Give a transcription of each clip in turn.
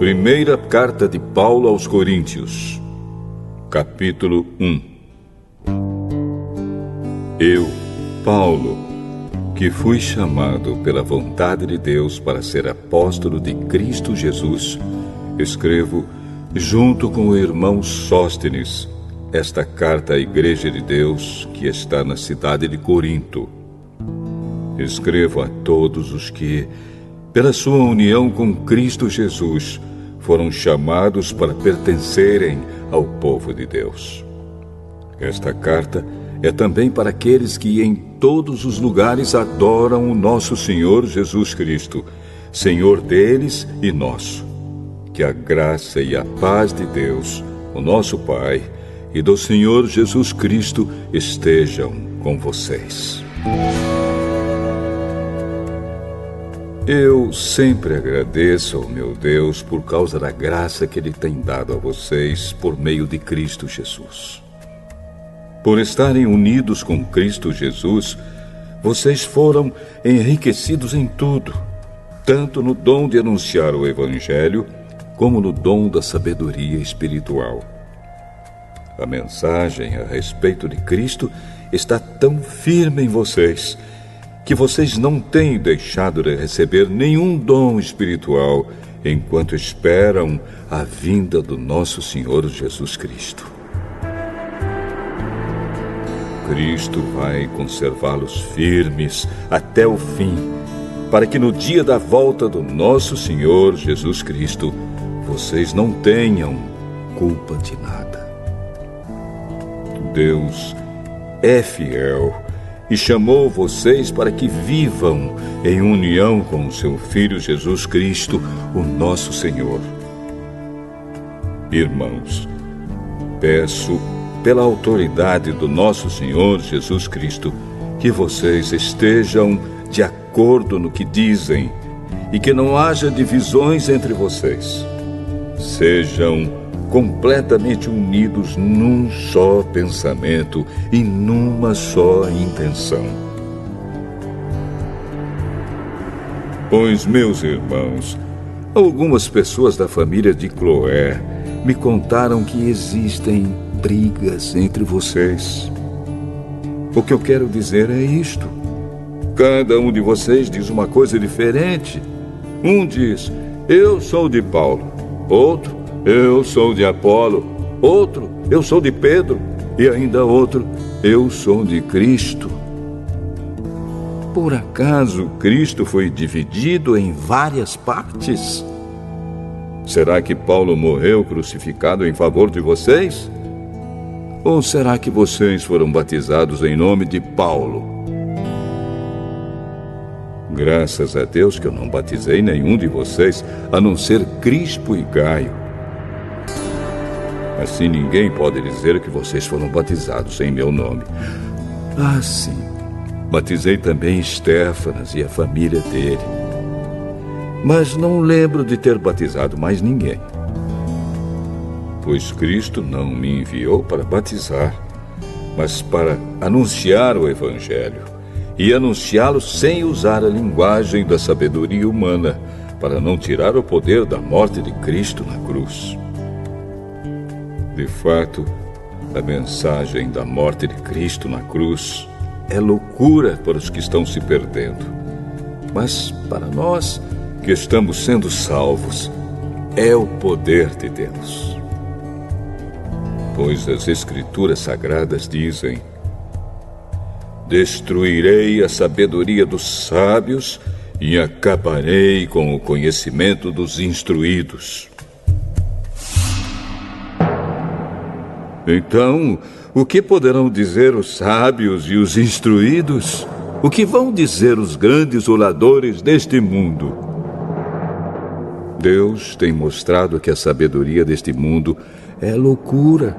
Primeira carta de Paulo aos Coríntios, capítulo 1. Eu, Paulo, que fui chamado pela vontade de Deus para ser apóstolo de Cristo Jesus, escrevo, junto com o irmão Sóstenes, esta carta à Igreja de Deus que está na cidade de Corinto. Escrevo a todos os que, pela sua união com Cristo Jesus, foram chamados para pertencerem ao povo de Deus. Esta carta é também para aqueles que em todos os lugares adoram o nosso Senhor Jesus Cristo, Senhor deles e nosso. Que a graça e a paz de Deus, o nosso Pai, e do Senhor Jesus Cristo estejam com vocês. Eu sempre agradeço ao meu Deus por causa da graça que Ele tem dado a vocês por meio de Cristo Jesus. Por estarem unidos com Cristo Jesus, vocês foram enriquecidos em tudo, tanto no dom de anunciar o Evangelho, como no dom da sabedoria espiritual. A mensagem a respeito de Cristo está tão firme em vocês, que vocês não têm deixado de receber nenhum dom espiritual enquanto esperam a vinda do nosso Senhor Jesus Cristo. Cristo vai conservá-los firmes até o fim, para que no dia da volta do nosso Senhor Jesus Cristo, vocês não tenham culpa de nada. Deus é fiel e chamou vocês para que vivam em união com o seu Filho Jesus Cristo, o nosso Senhor. Irmãos, peço pela autoridade do nosso Senhor Jesus Cristo que vocês estejam de acordo no que dizem e que não haja divisões entre vocês. Sejam completamente unidos num só pensamento e numa só intenção. Pois, meus irmãos, algumas pessoas da família de Cloé me contaram que existem brigas entre vocês. O que eu quero dizer é isto: cada um de vocês diz uma coisa diferente. Um diz, eu sou de Paulo. Outro, eu sou de Apolo. Outro, eu sou de Pedro. E ainda outro, eu sou de Cristo. Por acaso Cristo foi dividido em várias partes? Será que Paulo morreu crucificado em favor de vocês? Ou será que vocês foram batizados em nome de Paulo? Graças a Deus que eu não batizei nenhum de vocês, a não ser Crispo e Gaio. Assim ninguém pode dizer que vocês foram batizados em meu nome. Ah, sim. Batizei também Estéfanas e a família dele. Mas não lembro de ter batizado mais ninguém. Pois Cristo não me enviou para batizar, mas para anunciar o Evangelho, e anunciá-lo sem usar a linguagem da sabedoria humana, para não tirar o poder da morte de Cristo na cruz. De fato, a mensagem da morte de Cristo na cruz é loucura para os que estão se perdendo. Mas para nós, que estamos sendo salvos, é o poder de Deus. Pois as Escrituras Sagradas dizem: destruirei a sabedoria dos sábios e acabarei com o conhecimento dos instruídos. Então, o que poderão dizer os sábios e os instruídos? O que vão dizer os grandes oradores deste mundo? Deus tem mostrado que a sabedoria deste mundo é loucura.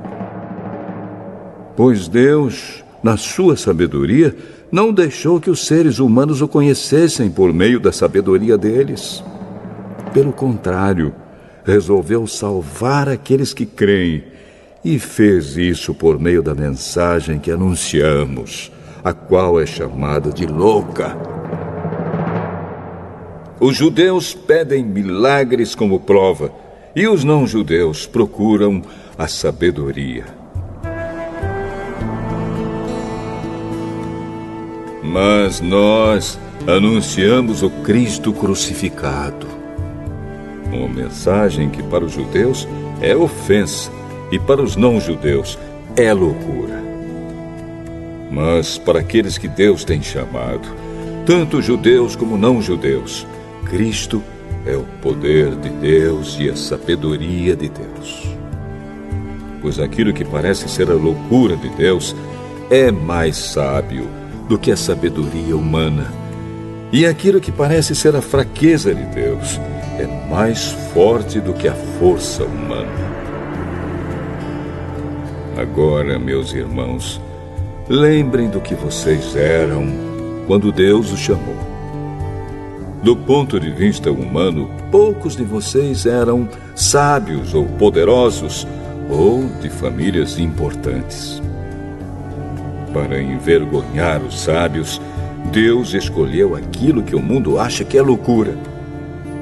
Pois Deus, na sua sabedoria, não deixou que os seres humanos o conhecessem por meio da sabedoria deles. Pelo contrário, resolveu salvar aqueles que creem, e fez isso por meio da mensagem que anunciamos, a qual é chamada de louca. Os judeus pedem milagres como prova, e os não-judeus procuram a sabedoria. Mas nós anunciamos o Cristo crucificado. Uma mensagem que para os judeus é ofensa e para os não-judeus é loucura. Mas para aqueles que Deus tem chamado, tanto judeus como não-judeus, Cristo é o poder de Deus e a sabedoria de Deus. Pois aquilo que parece ser a loucura de Deus é mais sábio do que a sabedoria humana. E aquilo que parece ser a fraqueza de Deus é mais forte do que a força humana. Agora, meus irmãos, lembrem do que vocês eram quando Deus os chamou. Do ponto de vista humano, poucos de vocês eram sábios ou poderosos ou de famílias importantes. Para envergonhar os sábios, Deus escolheu aquilo que o mundo acha que é loucura.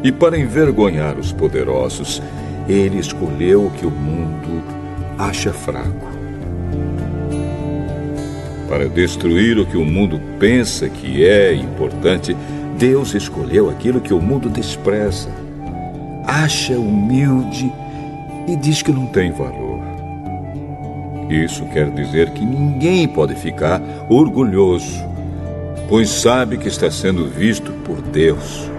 E para envergonhar os poderosos, Ele escolheu o que o mundo acha fraco. Para destruir o que o mundo pensa que é importante, Deus escolheu aquilo que o mundo despreza, acha humilde e diz que não tem valor. Isso quer dizer que ninguém pode ficar orgulhoso, pois sabe que está sendo visto por Deus.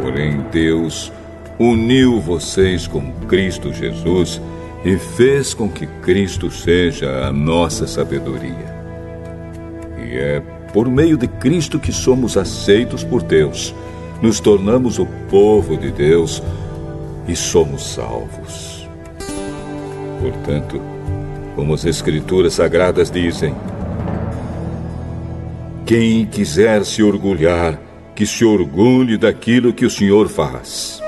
Porém, Deus uniu vocês com Cristo Jesus e fez com que Cristo seja a nossa sabedoria. E é por meio de Cristo que somos aceitos por Deus, nos tornamos o povo de Deus e somos salvos. Portanto, como as Escrituras Sagradas dizem, quem quiser se orgulhar, que se orgulhe daquilo que o Senhor faz.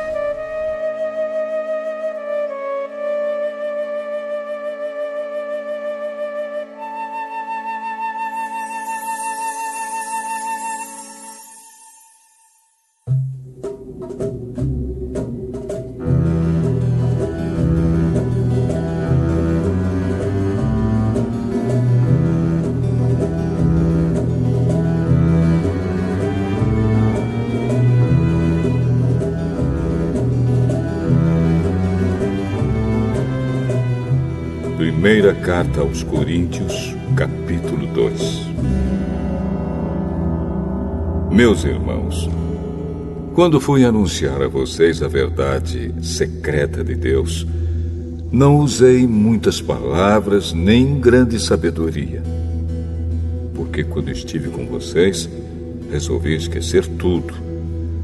Primeira carta aos Coríntios, capítulo 2. Meus irmãos, quando fui anunciar a vocês a verdade secreta de Deus, não usei muitas palavras nem grande sabedoria. Porque quando estive com vocês, resolvi esquecer tudo,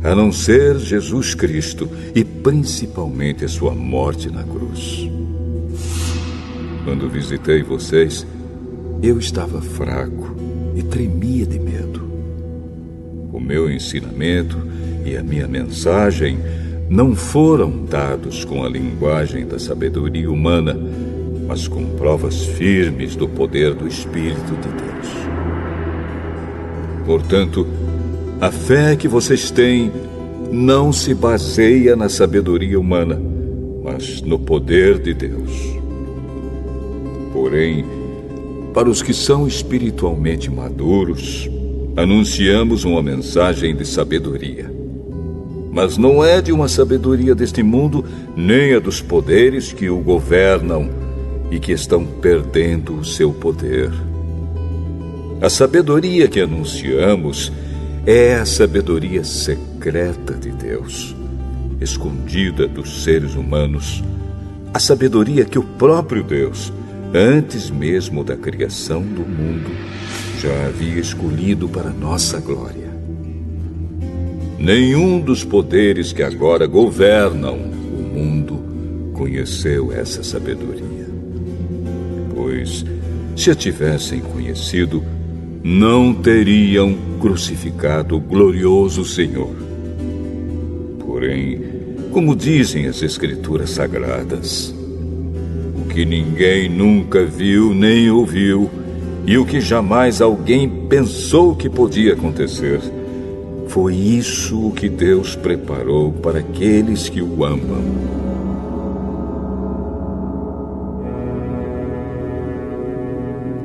a não ser Jesus Cristo e principalmente a sua morte na cruz. Quando visitei vocês, eu estava fraco e tremia de medo. O meu ensinamento e a minha mensagem não foram dados com a linguagem da sabedoria humana, mas com provas firmes do poder do Espírito de Deus. Portanto, a fé que vocês têm não se baseia na sabedoria humana, mas no poder de Deus. Porém, para os que são espiritualmente maduros, anunciamos uma mensagem de sabedoria. Mas não é de uma sabedoria deste mundo, nem a dos poderes que o governam e que estão perdendo o seu poder. A sabedoria que anunciamos é a sabedoria secreta de Deus, escondida dos seres humanos, a sabedoria que o próprio Deus, antes mesmo da criação do mundo, já havia escolhido para nossa glória. Nenhum dos poderes que agora governam o mundo conheceu essa sabedoria. Pois, se a tivessem conhecido, não teriam crucificado o glorioso Senhor. Porém, como dizem as Escrituras Sagradas, o que ninguém nunca viu nem ouviu, e o que jamais alguém pensou que podia acontecer, Foi isso o que Deus preparou para aqueles que o amam.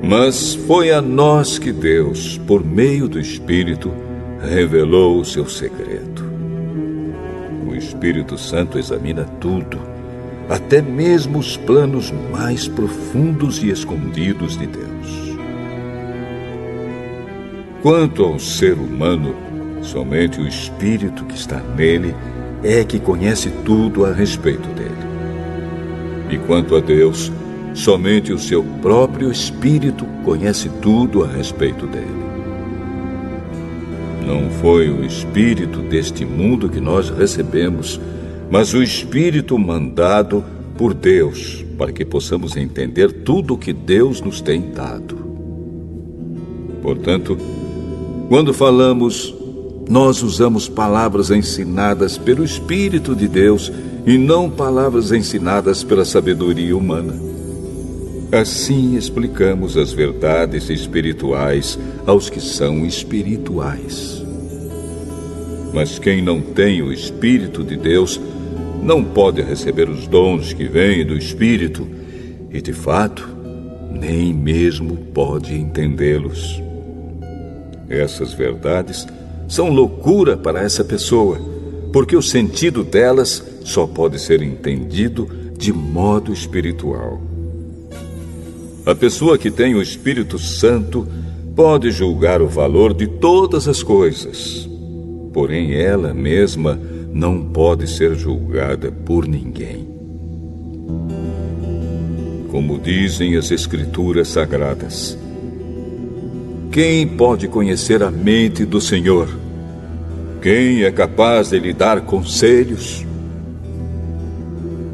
Mas foi a nós que Deus, por meio do Espírito, revelou o seu segredo. O Espírito Santo examina tudo, até mesmo os planos mais profundos e escondidos de Deus. Quanto ao ser humano, somente o Espírito que está nele é que conhece tudo a respeito dele. E quanto a Deus, somente o seu próprio Espírito conhece tudo a respeito dele. Não foi o Espírito deste mundo que nós recebemos, mas o Espírito mandado por Deus, para que possamos entender tudo o que Deus nos tem dado. Portanto, quando falamos, nós usamos palavras ensinadas pelo Espírito de Deus e não palavras ensinadas pela sabedoria humana. Assim explicamos as verdades espirituais aos que são espirituais. Mas quem não tem o Espírito de Deus não pode receber os dons que vêm do Espírito e, de fato, nem mesmo pode entendê-los. Essas verdades são loucura para essa pessoa, porque o sentido delas só pode ser entendido de modo espiritual. A pessoa que tem o Espírito Santo pode julgar o valor de todas as coisas, porém ela mesma não pode ser julgada por ninguém. Como dizem as Escrituras Sagradas, quem pode conhecer a mente do Senhor? Quem é capaz de lhe dar conselhos?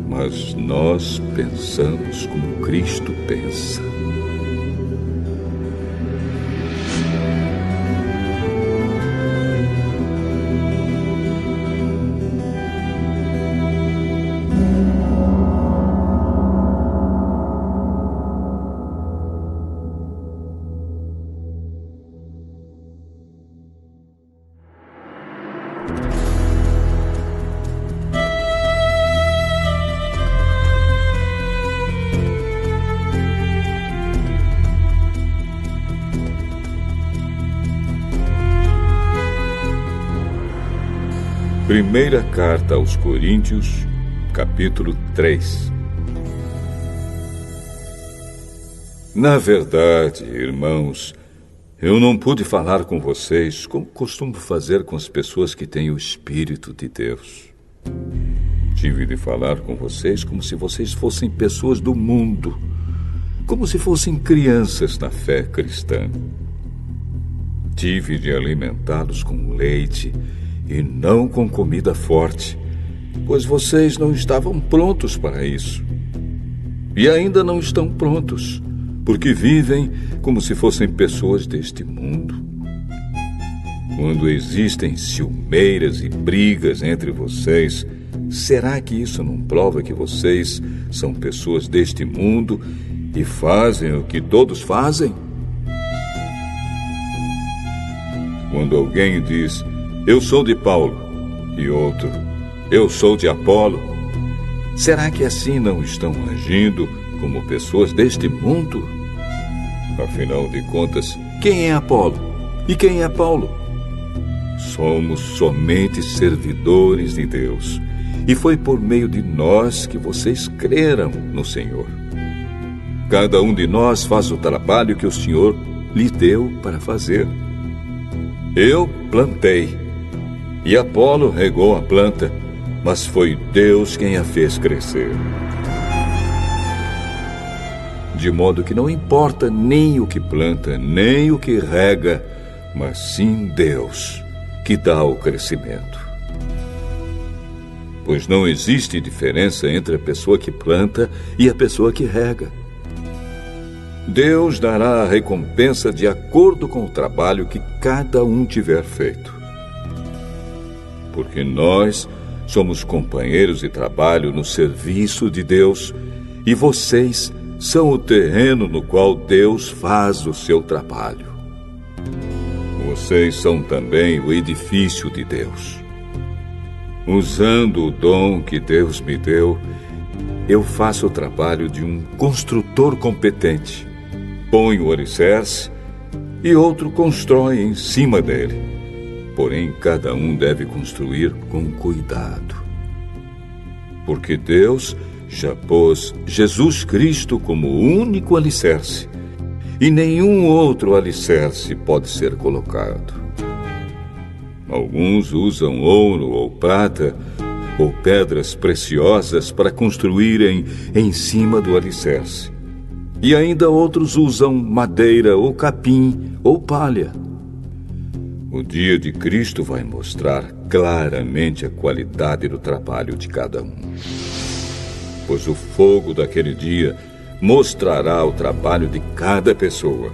Mas nós pensamos como Cristo pensa. Primeira Carta aos Coríntios, capítulo 3. Na verdade, irmãos, eu não pude falar com vocês como costumo fazer com as pessoas que têm o Espírito de Deus. Tive de falar com vocês como se vocês fossem pessoas do mundo, como se fossem crianças na fé cristã. Tive de alimentá-los com leite e não com comida forte, pois vocês não estavam prontos para isso. E ainda não estão prontos, porque vivem como se fossem pessoas deste mundo. Quando existem ciumeiras e brigas entre vocês, será que isso não prova que vocês são pessoas deste mundo e fazem o que todos fazem? Quando alguém diz, eu sou de Paulo, e outro, eu sou de Apolo, será que assim não estão agindo como pessoas deste mundo? Afinal de contas, quem é Apolo? E quem é Paulo? Somos somente servidores de Deus, e foi por meio de nós que vocês creram no Senhor. Cada um de nós faz o trabalho que o Senhor lhe deu para fazer. Eu plantei, e Apolo regou a planta, mas foi Deus quem a fez crescer. De modo que não importa nem o que planta, nem o que rega, mas sim Deus, que dá o crescimento. Pois não existe diferença entre a pessoa que planta e a pessoa que rega. Deus dará a recompensa de acordo com o trabalho que cada um tiver feito. Porque nós somos companheiros de trabalho no serviço de Deus e vocês são o terreno no qual Deus faz o seu trabalho. O vocês são também o edifício de Deus. Usando o dom que Deus me deu, eu faço o trabalho de um construtor competente. Ponho o alicerce e outro constrói em cima dele. Porém, cada um deve construir com cuidado. Porque Deus já pôs Jesus Cristo como o único alicerce, e nenhum outro alicerce pode ser colocado. Alguns usam ouro ou prata ou pedras preciosas para construírem em cima do alicerce. E ainda outros usam madeira ou capim ou palha. O dia de Cristo vai mostrar claramente a qualidade do trabalho de cada um. Pois o fogo daquele dia mostrará o trabalho de cada pessoa.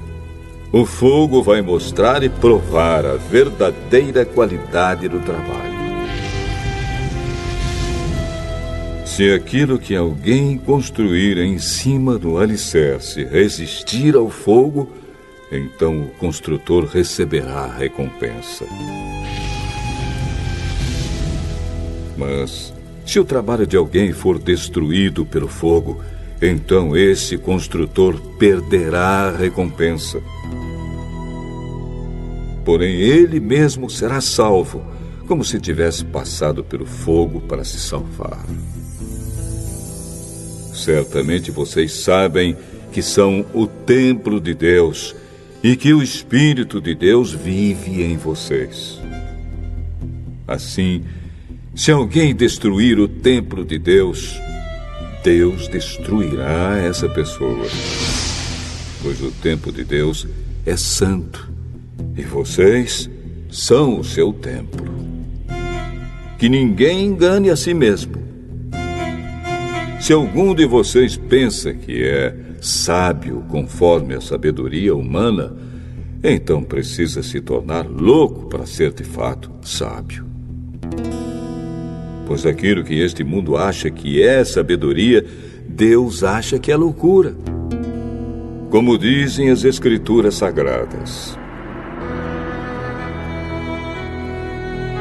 O fogo vai mostrar e provar a verdadeira qualidade do trabalho. Se aquilo que alguém construir em cima do alicerce resistir ao fogo, então o construtor receberá a recompensa. Mas se o trabalho de alguém for destruído pelo fogo, então esse construtor perderá a recompensa. Porém, ele mesmo será salvo, como se tivesse passado pelo fogo para se salvar. Certamente vocês sabem que são o templo de Deus e que o Espírito de Deus vive em vocês. Assim, se alguém destruir o templo de Deus, Deus destruirá essa pessoa. Pois o templo de Deus é santo e vocês são o seu templo. Que ninguém engane a si mesmo. Se algum de vocês pensa que é sábio conforme a sabedoria humana, então precisa se tornar louco para ser de fato sábio. Pois aquilo que este mundo acha que é sabedoria, Deus acha que é loucura. Como dizem as Escrituras Sagradas,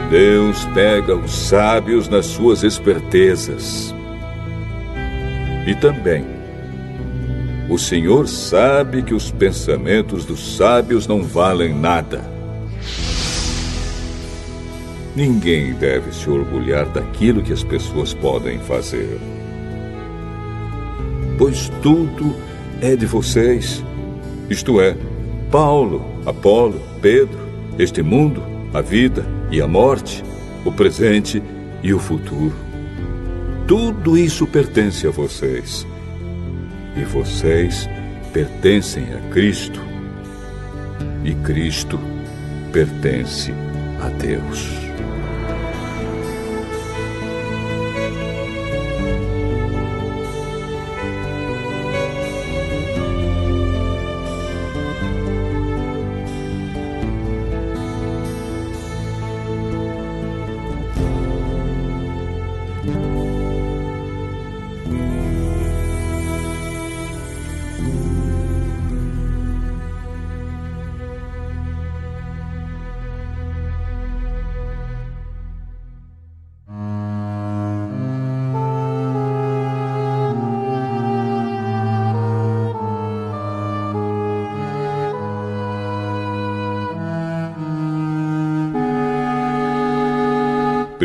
Deus pega os sábios nas suas espertezas. E também, o Senhor sabe que os pensamentos dos sábios não valem nada. Ninguém deve se orgulhar daquilo que as pessoas podem fazer. Pois tudo é de vocês, isto é, Paulo, Apolo, Pedro, este mundo, a vida e a morte, o presente e o futuro. Tudo isso pertence a vocês. E vocês pertencem a Cristo. E Cristo pertence a Deus.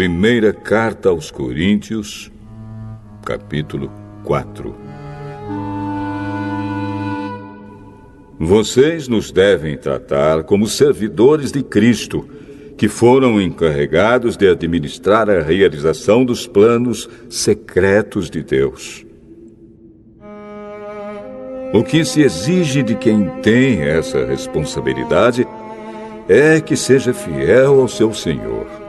Primeira Carta aos Coríntios, capítulo 4. Vocês nos devem tratar como servidores de Cristo, que foram encarregados de administrar a realização dos planos secretos de Deus. O que se exige de quem tem essa responsabilidade é que seja fiel ao seu Senhor.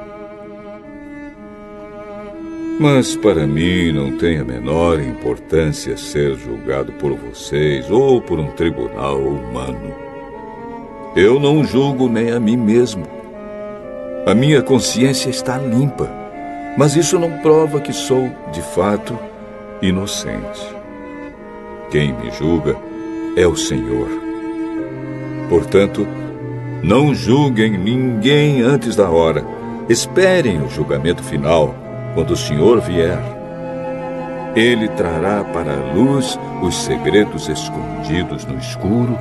Mas para mim não tem a menor importância ser julgado por vocês ou por um tribunal humano. Eu não julgo nem a mim mesmo. A minha consciência está limpa, mas isso não prova que sou, de fato, inocente. Quem me julga é o Senhor. Portanto, Não julguem ninguém antes da hora. Esperem o julgamento final, quando o Senhor vier. Ele trará para a luz os segredos escondidos no escuro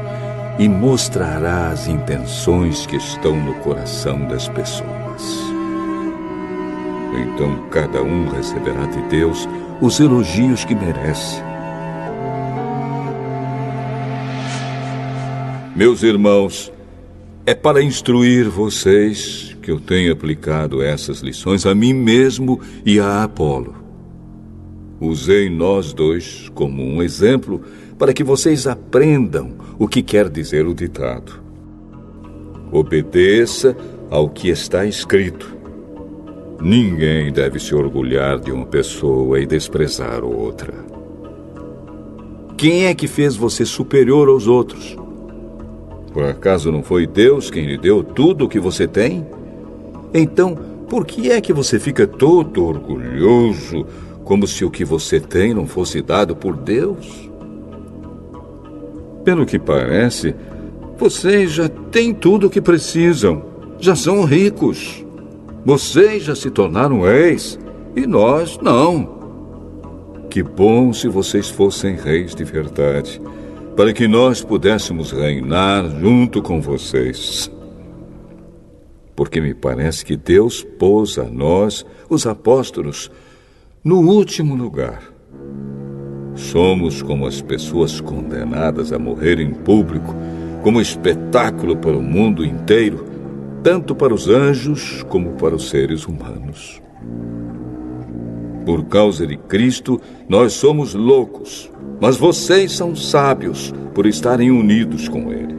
e mostrará as intenções que estão no coração das pessoas. Então cada um receberá de Deus os elogios que merece. Meus irmãos, é para instruir vocês que eu tenho aplicado essas lições a mim mesmo e a Apolo. Usei nós dois como um exemplo para que vocês aprendam o que quer dizer o ditado. Obedeça ao que está escrito. Ninguém deve se orgulhar de uma pessoa e desprezar outra. Quem é que fez você superior aos outros? Por acaso não foi Deus quem lhe deu tudo o que você tem? Então, por que é que você fica todo orgulhoso, como se o que você tem não fosse dado por Deus? Pelo que parece, vocês já têm tudo o que precisam. Já são ricos. Vocês já se tornaram reis e nós não. Que bom se vocês fossem reis de verdade, para que nós pudéssemos reinar junto com vocês. Porque me parece que Deus pôs a nós, os apóstolos, no último lugar. Somos como as pessoas condenadas a morrer em público, como espetáculo para o mundo inteiro, tanto para os anjos como para os seres humanos. Por causa de Cristo, nós somos loucos, mas vocês são sábios por estarem unidos com Ele.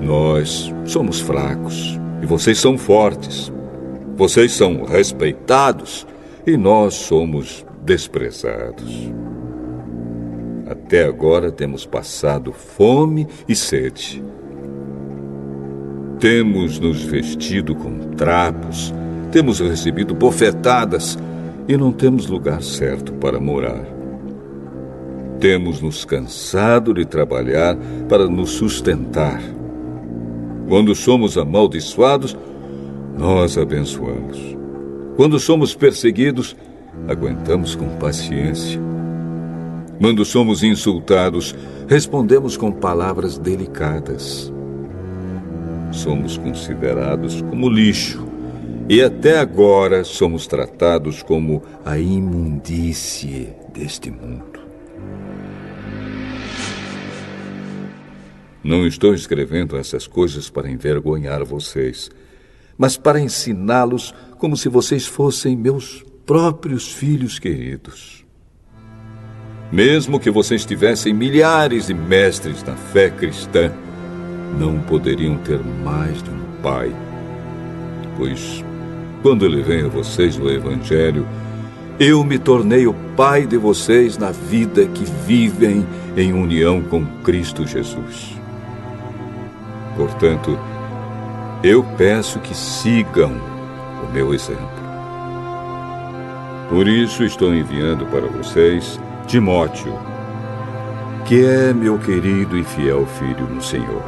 Nós somos fracos e vocês são fortes. Vocês são respeitados e nós somos desprezados. Até agora temos passado fome e sede. Temos nos vestido com trapos, temos recebido bofetadas e não temos lugar certo para morar. Temos nos cansado de trabalhar para nos sustentar. Quando somos amaldiçoados, nós abençoamos. Quando somos perseguidos, aguentamos com paciência. Quando somos insultados, respondemos com palavras delicadas. Somos considerados como lixo e até agora somos tratados como a imundície deste mundo. Não estou escrevendo essas coisas para envergonhar vocês, mas para ensiná-los como se vocês fossem meus próprios filhos queridos. Mesmo que vocês tivessem milhares de mestres na fé cristã, não poderiam ter mais de um pai. Pois, quando levei a vocês o Evangelho, eu me tornei o pai de vocês na vida que vivem em união com Cristo Jesus. Portanto, eu peço que sigam o meu exemplo. Por isso estou enviando para vocês Timóteo, que é meu querido e fiel filho no Senhor.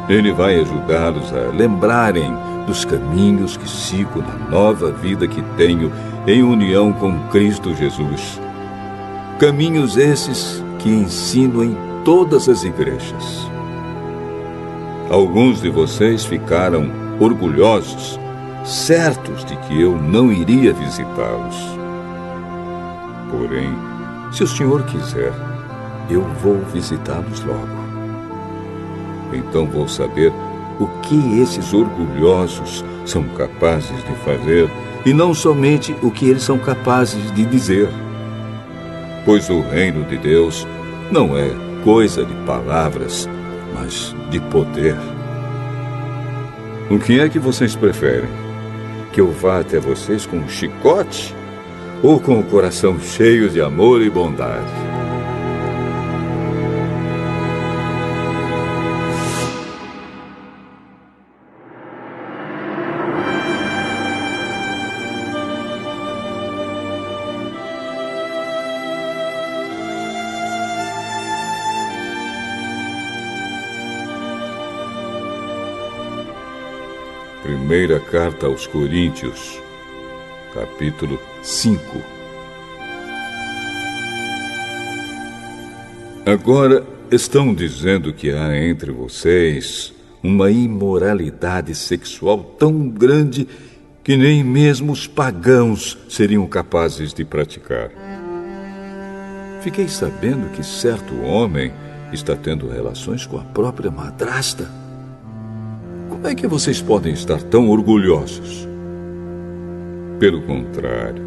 Ele vai ajudá-los a lembrarem dos caminhos que sigo na nova vida que tenho em união com Cristo Jesus. Caminhos esses que ensino em todas as igrejas. Alguns de vocês ficaram orgulhosos, certos de que eu não iria visitá-los. Porém, se o Senhor quiser, eu vou visitá-los logo. Então vou saber o que esses orgulhosos são capazes de fazer e não somente o que eles são capazes de dizer. Pois o reino de Deus não é coisa de palavras, mas de poder. O que é que vocês preferem? Que eu vá até vocês com um chicote ou com o coração cheio de amor e bondade? Primeira carta aos Coríntios, capítulo 5. Agora estão dizendo que há entre vocês uma imoralidade sexual tão grande que nem mesmo os pagãos seriam capazes de praticar. Fiquei sabendo que certo homem está tendo relações com a própria madrasta. Como é que vocês podem estar tão orgulhosos? Pelo contrário,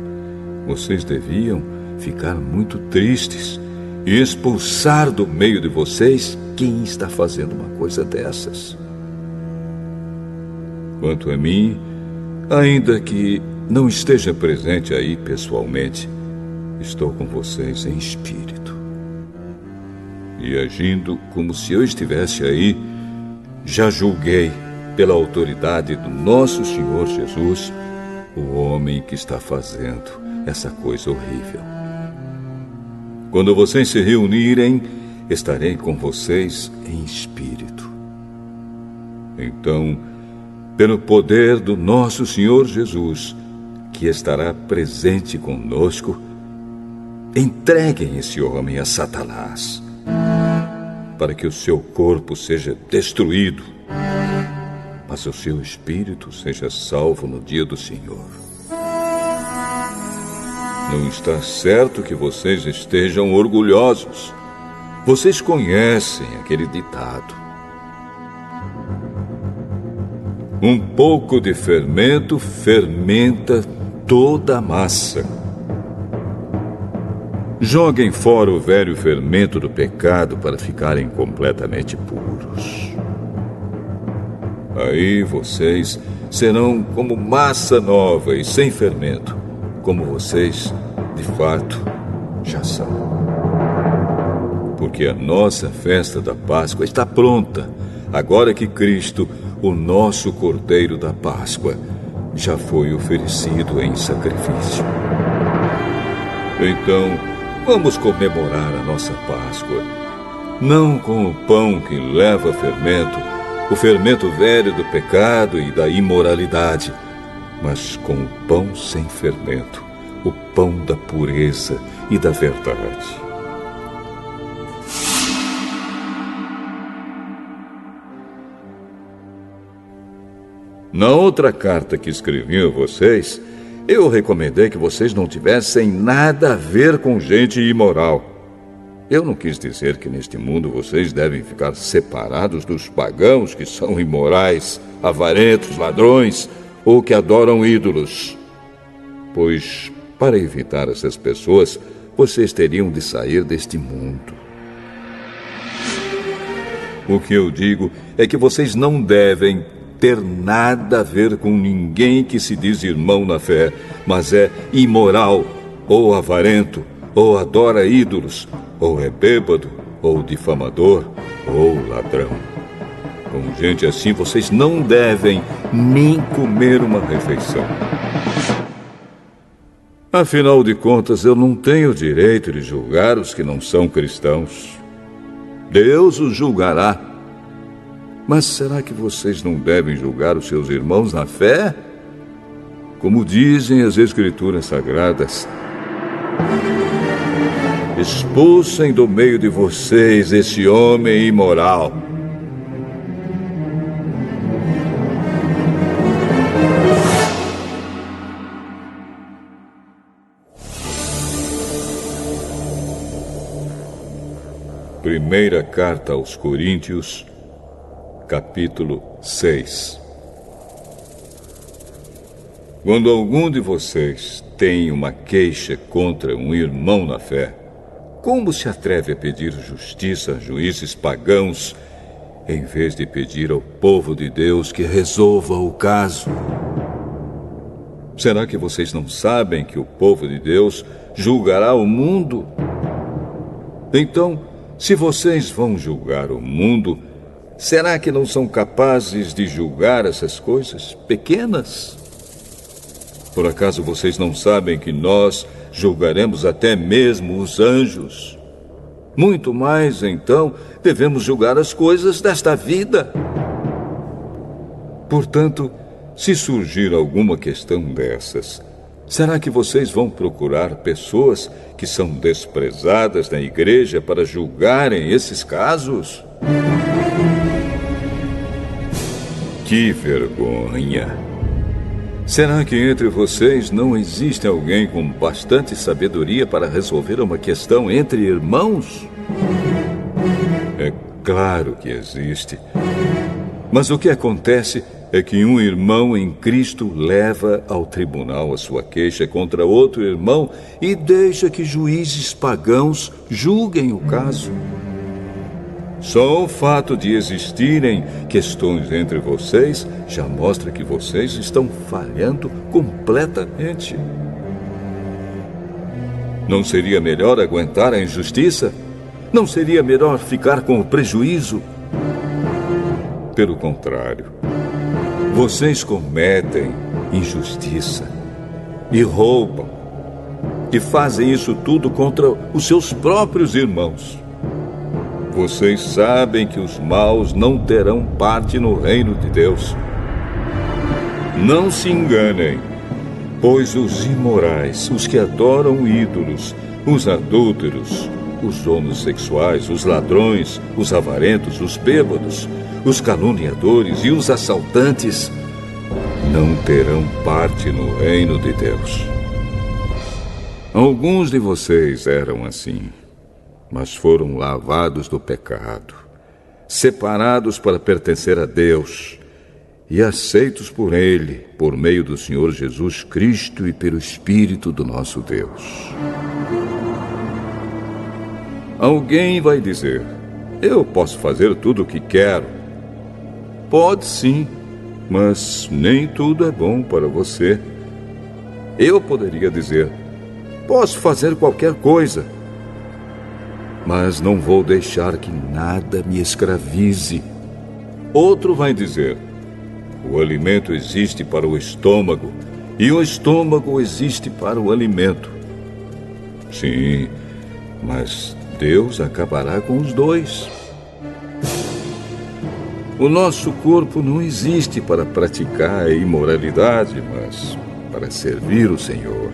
vocês deviam ficar muito tristes e expulsar do meio de vocês quem está fazendo uma coisa dessas. Quanto a mim, ainda que não esteja presente aí pessoalmente, estou com vocês em espírito. E agindo como se eu estivesse aí, já julguei, pela autoridade do nosso Senhor Jesus, o homem que está fazendo essa coisa horrível. Quando vocês se reunirem, estarei com vocês em espírito. Então, pelo poder do nosso Senhor Jesus, que estará presente conosco, entreguem esse homem a Satanás, para que o seu corpo seja destruído, mas o seu espírito seja salvo no dia do Senhor. Não está certo que vocês estejam orgulhosos. Vocês conhecem aquele ditado: um pouco de fermento fermenta toda a massa. Joguem fora o velho fermento do pecado para ficarem completamente puros. Aí vocês serão como massa nova e sem fermento, como vocês, de fato, já são. Porque a nossa festa da Páscoa está pronta, agora que Cristo, o nosso Cordeiro da Páscoa, já foi oferecido em sacrifício. Então, vamos comemorar a nossa Páscoa, não com o pão que leva fermento, o fermento velho do pecado e da imoralidade, mas com o pão sem fermento, o pão da pureza e da verdade. Na outra carta que escrevi a vocês, eu recomendei que vocês não tivessem nada a ver com gente imoral. Eu não quis dizer que neste mundo vocês devem ficar separados dos pagãos que são imorais, avarentos, ladrões ou que adoram ídolos. Pois, para evitar essas pessoas, vocês teriam de sair deste mundo. O que eu digo é que vocês não devem ter nada a ver com ninguém que se diz irmão na fé, mas é imoral, ou avarento, ou adora ídolos, ou é bêbado, ou difamador, ou ladrão. Com gente assim, vocês não devem nem comer uma refeição. Afinal de contas, eu não tenho direito de julgar os que não são cristãos. Deus os julgará. Mas será que vocês não devem julgar os seus irmãos na fé? Como dizem as Escrituras Sagradas: expulsem do meio de vocês esse homem imoral. Primeira carta aos Coríntios, capítulo 6. Quando algum de vocês tem uma queixa contra um irmão na fé, como se atreve a pedir justiça a juízes pagãos, em vez de pedir ao povo de Deus que resolva o caso? Será que vocês não sabem que o povo de Deus julgará o mundo? Então, se vocês vão julgar o mundo, será que não são capazes de julgar essas coisas pequenas? Por acaso vocês não sabem que nós julgaremos até mesmo os anjos? Muito mais, então, devemos julgar as coisas desta vida. Portanto, se surgir alguma questão dessas, será que vocês vão procurar pessoas que são desprezadas na igreja para julgarem esses casos? Que vergonha! Será que entre vocês não existe alguém com bastante sabedoria para resolver uma questão entre irmãos? É claro que existe. Mas o que acontece é que um irmão em Cristo leva ao tribunal a sua queixa contra outro irmão e deixa que juízes pagãos julguem o caso. Só o fato de existirem questões entre vocês já mostra que vocês estão falhando completamente. Não seria melhor aguentar a injustiça? Não seria melhor ficar com o prejuízo? Pelo contrário, vocês cometem injustiça e roubam e fazem isso tudo contra os seus próprios irmãos. Vocês sabem que os maus não terão parte no reino de Deus. Não se enganem, pois os imorais, os que adoram ídolos, os adúlteros, os homossexuais, os ladrões, os avarentos, os bêbados, os caluniadores e os assaltantes não terão parte no reino de Deus. Alguns de vocês eram assim, mas foram lavados do pecado, separados para pertencer a Deus e aceitos por Ele, por meio do Senhor Jesus Cristo e pelo Espírito do nosso Deus. Alguém vai dizer: eu posso fazer tudo o que quero. Pode sim, mas nem tudo é bom para você. Eu poderia dizer: posso fazer qualquer coisa, mas não vou deixar que nada me escravize. Outro vai dizer: o alimento existe para o estômago e o estômago existe para o alimento. Sim, mas Deus acabará com os dois. O nosso corpo não existe para praticar a imoralidade, mas para servir o Senhor.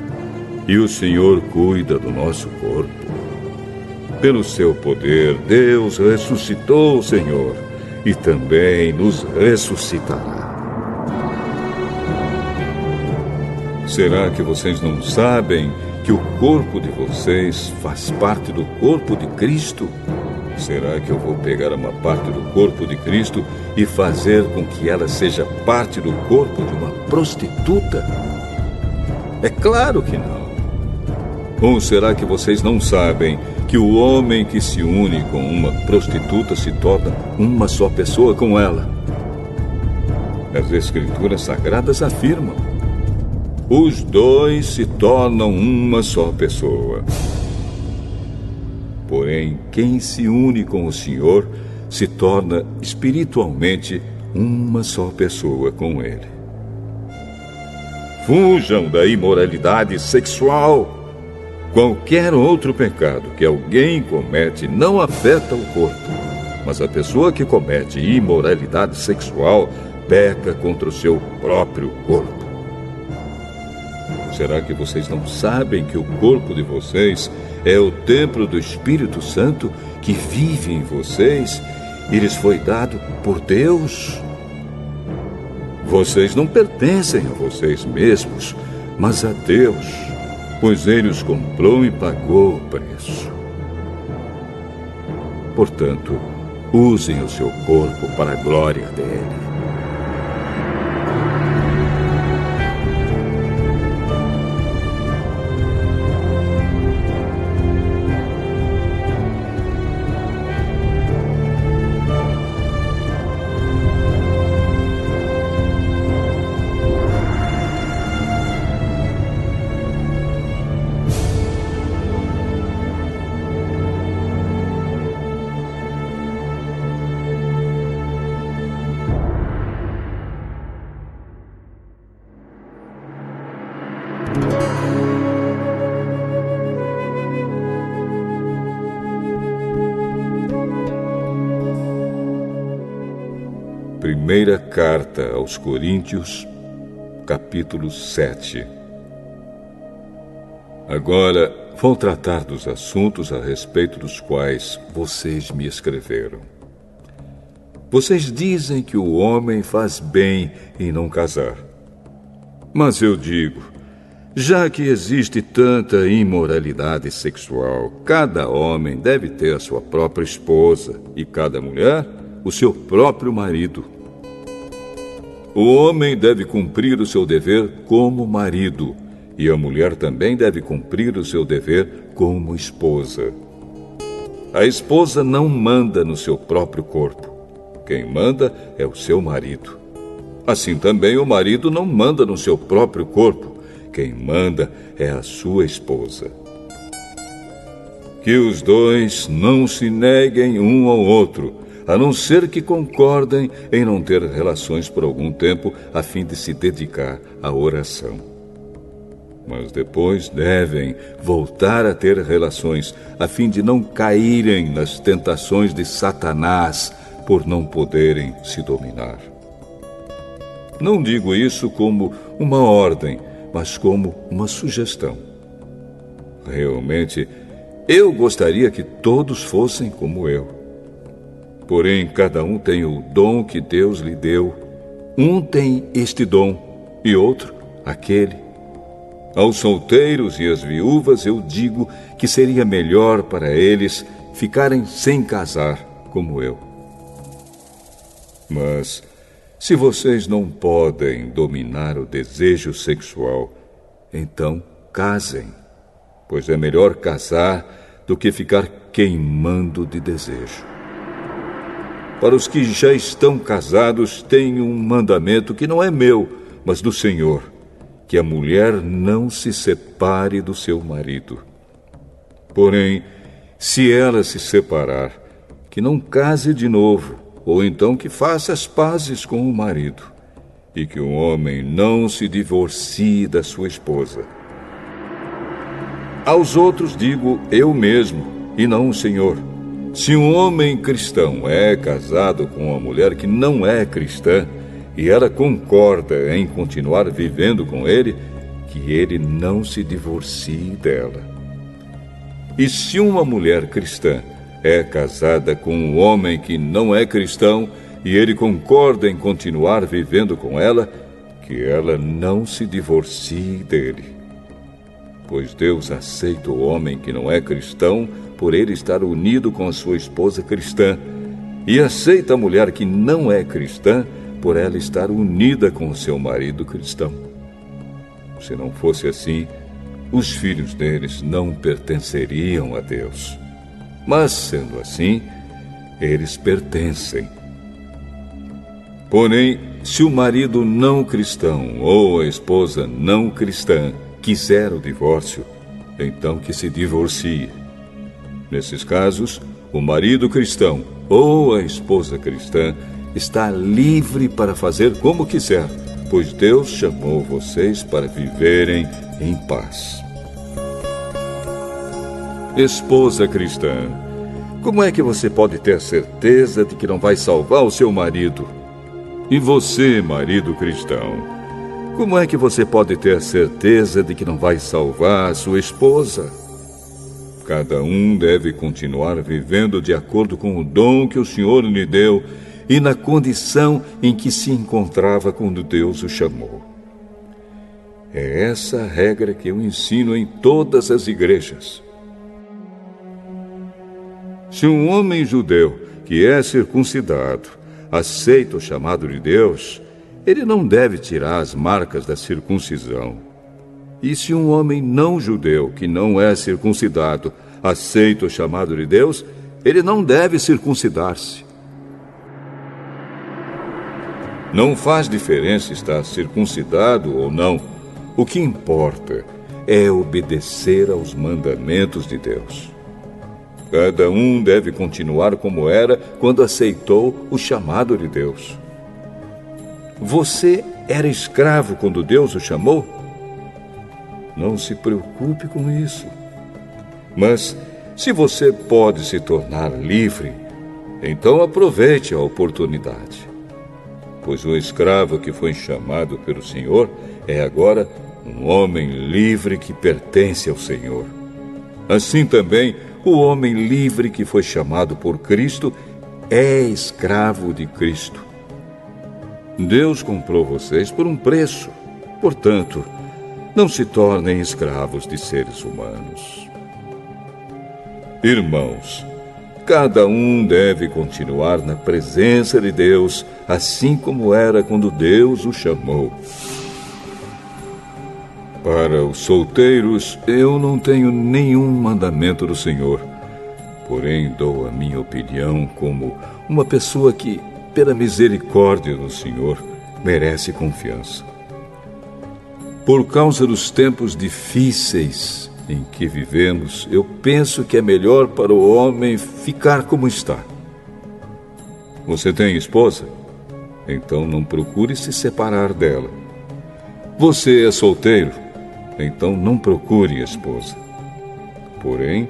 E o Senhor cuida do nosso corpo. Pelo seu poder, Deus ressuscitou o Senhor e também nos ressuscitará. Será que vocês não sabem que o corpo de vocês faz parte do corpo de Cristo? Será que eu vou pegar uma parte do corpo de Cristo e fazer com que ela seja parte do corpo de uma prostituta? É claro que não. Ou será que vocês não sabem que o homem que se une com uma prostituta se torna uma só pessoa com ela? As Escrituras Sagradas afirmam: os dois se tornam uma só pessoa. Porém, quem se une com o Senhor se torna espiritualmente uma só pessoa com Ele. Fujam da imoralidade sexual. Qualquer outro pecado que alguém comete não afeta o corpo, mas a pessoa que comete imoralidade sexual peca contra o seu próprio corpo. Será que vocês não sabem que o corpo de vocês é o templo do Espírito Santo que vive em vocês e lhes foi dado por Deus? Vocês não pertencem a vocês mesmos, mas a Deus, pois Ele os comprou e pagou o preço. Portanto, usem o seu corpo para a glória dele. Primeira carta aos Coríntios, capítulo 7. Agora vou tratar dos assuntos a respeito dos quais vocês me escreveram. Vocês dizem que o homem faz bem em não casar. Mas eu digo, já que existe tanta imoralidade sexual, cada homem deve ter a sua própria esposa e cada mulher o seu próprio marido. O homem deve cumprir o seu dever como marido, e a mulher também deve cumprir o seu dever como esposa. A esposa não manda no seu próprio corpo. Quem manda é o seu marido. Assim também o marido não manda no seu próprio corpo. Quem manda é a sua esposa. Que os dois não se neguem um ao outro, a não ser que concordem em não ter relações por algum tempo, a fim de se dedicar à oração. Mas depois devem voltar a ter relações, a fim de não caírem nas tentações de Satanás, por não poderem se dominar. Não digo isso como uma ordem, mas como uma sugestão. Realmente, eu gostaria que todos fossem como eu. Porém, cada um tem o dom que Deus lhe deu. Um tem este dom e outro aquele. Aos solteiros e às viúvas eu digo que seria melhor para eles ficarem sem casar, como eu. Mas, se vocês não podem dominar o desejo sexual, então casem, pois é melhor casar do que ficar queimando de desejo. Para os que já estão casados, tenho um mandamento que não é meu, mas do Senhor, que a mulher não se separe do seu marido. Porém, se ela se separar, que não case de novo, ou então que faça as pazes com o marido, e que o homem não se divorcie da sua esposa. Aos outros digo eu mesmo, e não o Senhor. Se um homem cristão é casado com uma mulher que não é cristã, e ela concorda em continuar vivendo com ele, que ele não se divorcie dela. E se uma mulher cristã é casada com um homem que não é cristão e ele concorda em continuar vivendo com ela, que ela não se divorcie dele. Pois Deus aceita o homem que não é cristão por ele estar unido com a sua esposa cristã, e aceita a mulher que não é cristã por ela estar unida com o seu marido cristão. Se não fosse assim, os filhos deles não pertenceriam a Deus. Mas, sendo assim, eles pertencem. Porém, se o marido não cristão ou a esposa não cristã quiser o divórcio, então que se divorcie. Nesses casos, o marido cristão ou a esposa cristã está livre para fazer como quiser, pois Deus chamou vocês para viverem em paz. Esposa cristã, como é que você pode ter certeza de que não vai salvar o seu marido? E você, marido cristão, como é que você pode ter certeza de que não vai salvar a sua esposa? Cada um deve continuar vivendo de acordo com o dom que o Senhor lhe deu e na condição em que se encontrava quando Deus o chamou. É essa a regra que eu ensino em todas as igrejas. Se um homem judeu que é circuncidado aceita o chamado de Deus, ele não deve tirar as marcas da circuncisão. E se um homem não judeu que não é circuncidado aceita o chamado de Deus, ele não deve circuncidar-se. Não faz diferença estar circuncidado ou não. O que importa é obedecer aos mandamentos de Deus. Cada um deve continuar como era quando aceitou o chamado de Deus. Você era escravo quando Deus o chamou? Não se preocupe com isso. Mas, se você pode se tornar livre, então aproveite a oportunidade. pois o escravo que foi chamado pelo Senhor é agora um homem livre que pertence ao Senhor. Assim também, o homem livre que foi chamado por Cristo é escravo de Cristo. Deus comprou vocês por um preço. Portanto, não se tornem escravos de seres humanos. Irmãos, cada um deve continuar na presença de Deus, assim como era quando Deus o chamou. Para os solteiros, eu não tenho nenhum mandamento do Senhor, porém dou a minha opinião como uma pessoa que, pela misericórdia do Senhor, merece confiança. Por causa dos tempos difíceis em que vivemos, eu penso que é melhor para o homem ficar como está. Você tem esposa? Então não procure se separar dela. Você é solteiro? Então não procure esposa. Porém,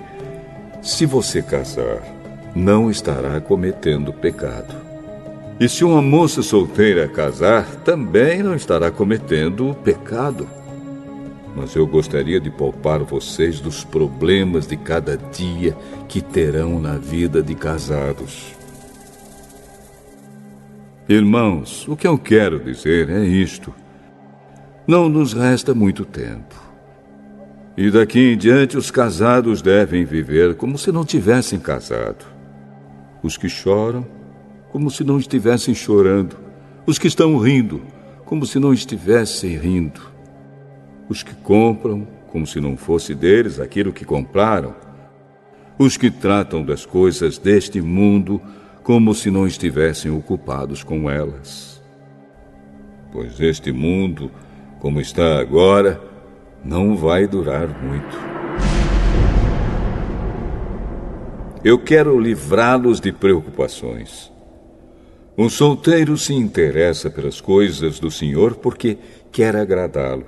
se você casar, não estará cometendo pecado. E se uma moça solteira casar, também não estará cometendo pecado. Mas eu gostaria de poupar vocês dos problemas de cada dia que terão na vida de casados. Irmãos, o que eu quero dizer é isto. Não nos resta muito tempo. E daqui em diante os casados devem viver como se não tivessem casado. Os que choram, como se não estivessem chorando. Os que estão rindo, como se não estivessem rindo. Os que compram, como se não fosse deles aquilo que compraram. Os que tratam das coisas deste mundo, como se não estivessem ocupados com elas. Pois este mundo, como está agora, não vai durar muito. Eu quero livrá-los de preocupações. Um solteiro se interessa pelas coisas do Senhor porque quer agradá-lo.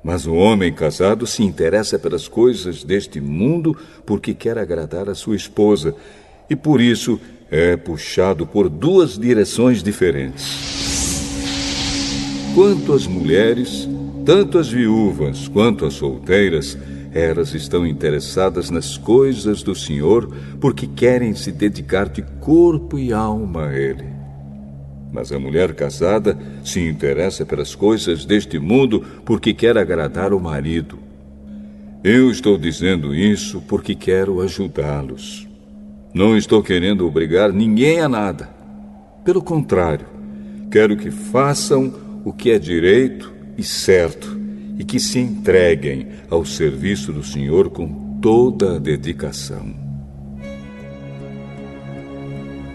Mas um homem casado se interessa pelas coisas deste mundo porque quer agradar a sua esposa e por isso é puxado por duas direções diferentes. Quanto às mulheres, tanto as viúvas quanto as solteiras, elas estão interessadas nas coisas do Senhor porque querem se dedicar de corpo e alma a Ele. Mas a mulher casada se interessa pelas coisas deste mundo porque quer agradar o marido. Eu estou dizendo isso porque quero ajudá-los. Não estou querendo obrigar ninguém a nada. Pelo contrário, quero que façam o que é direito e certo e que se entreguem ao serviço do Senhor com toda a dedicação.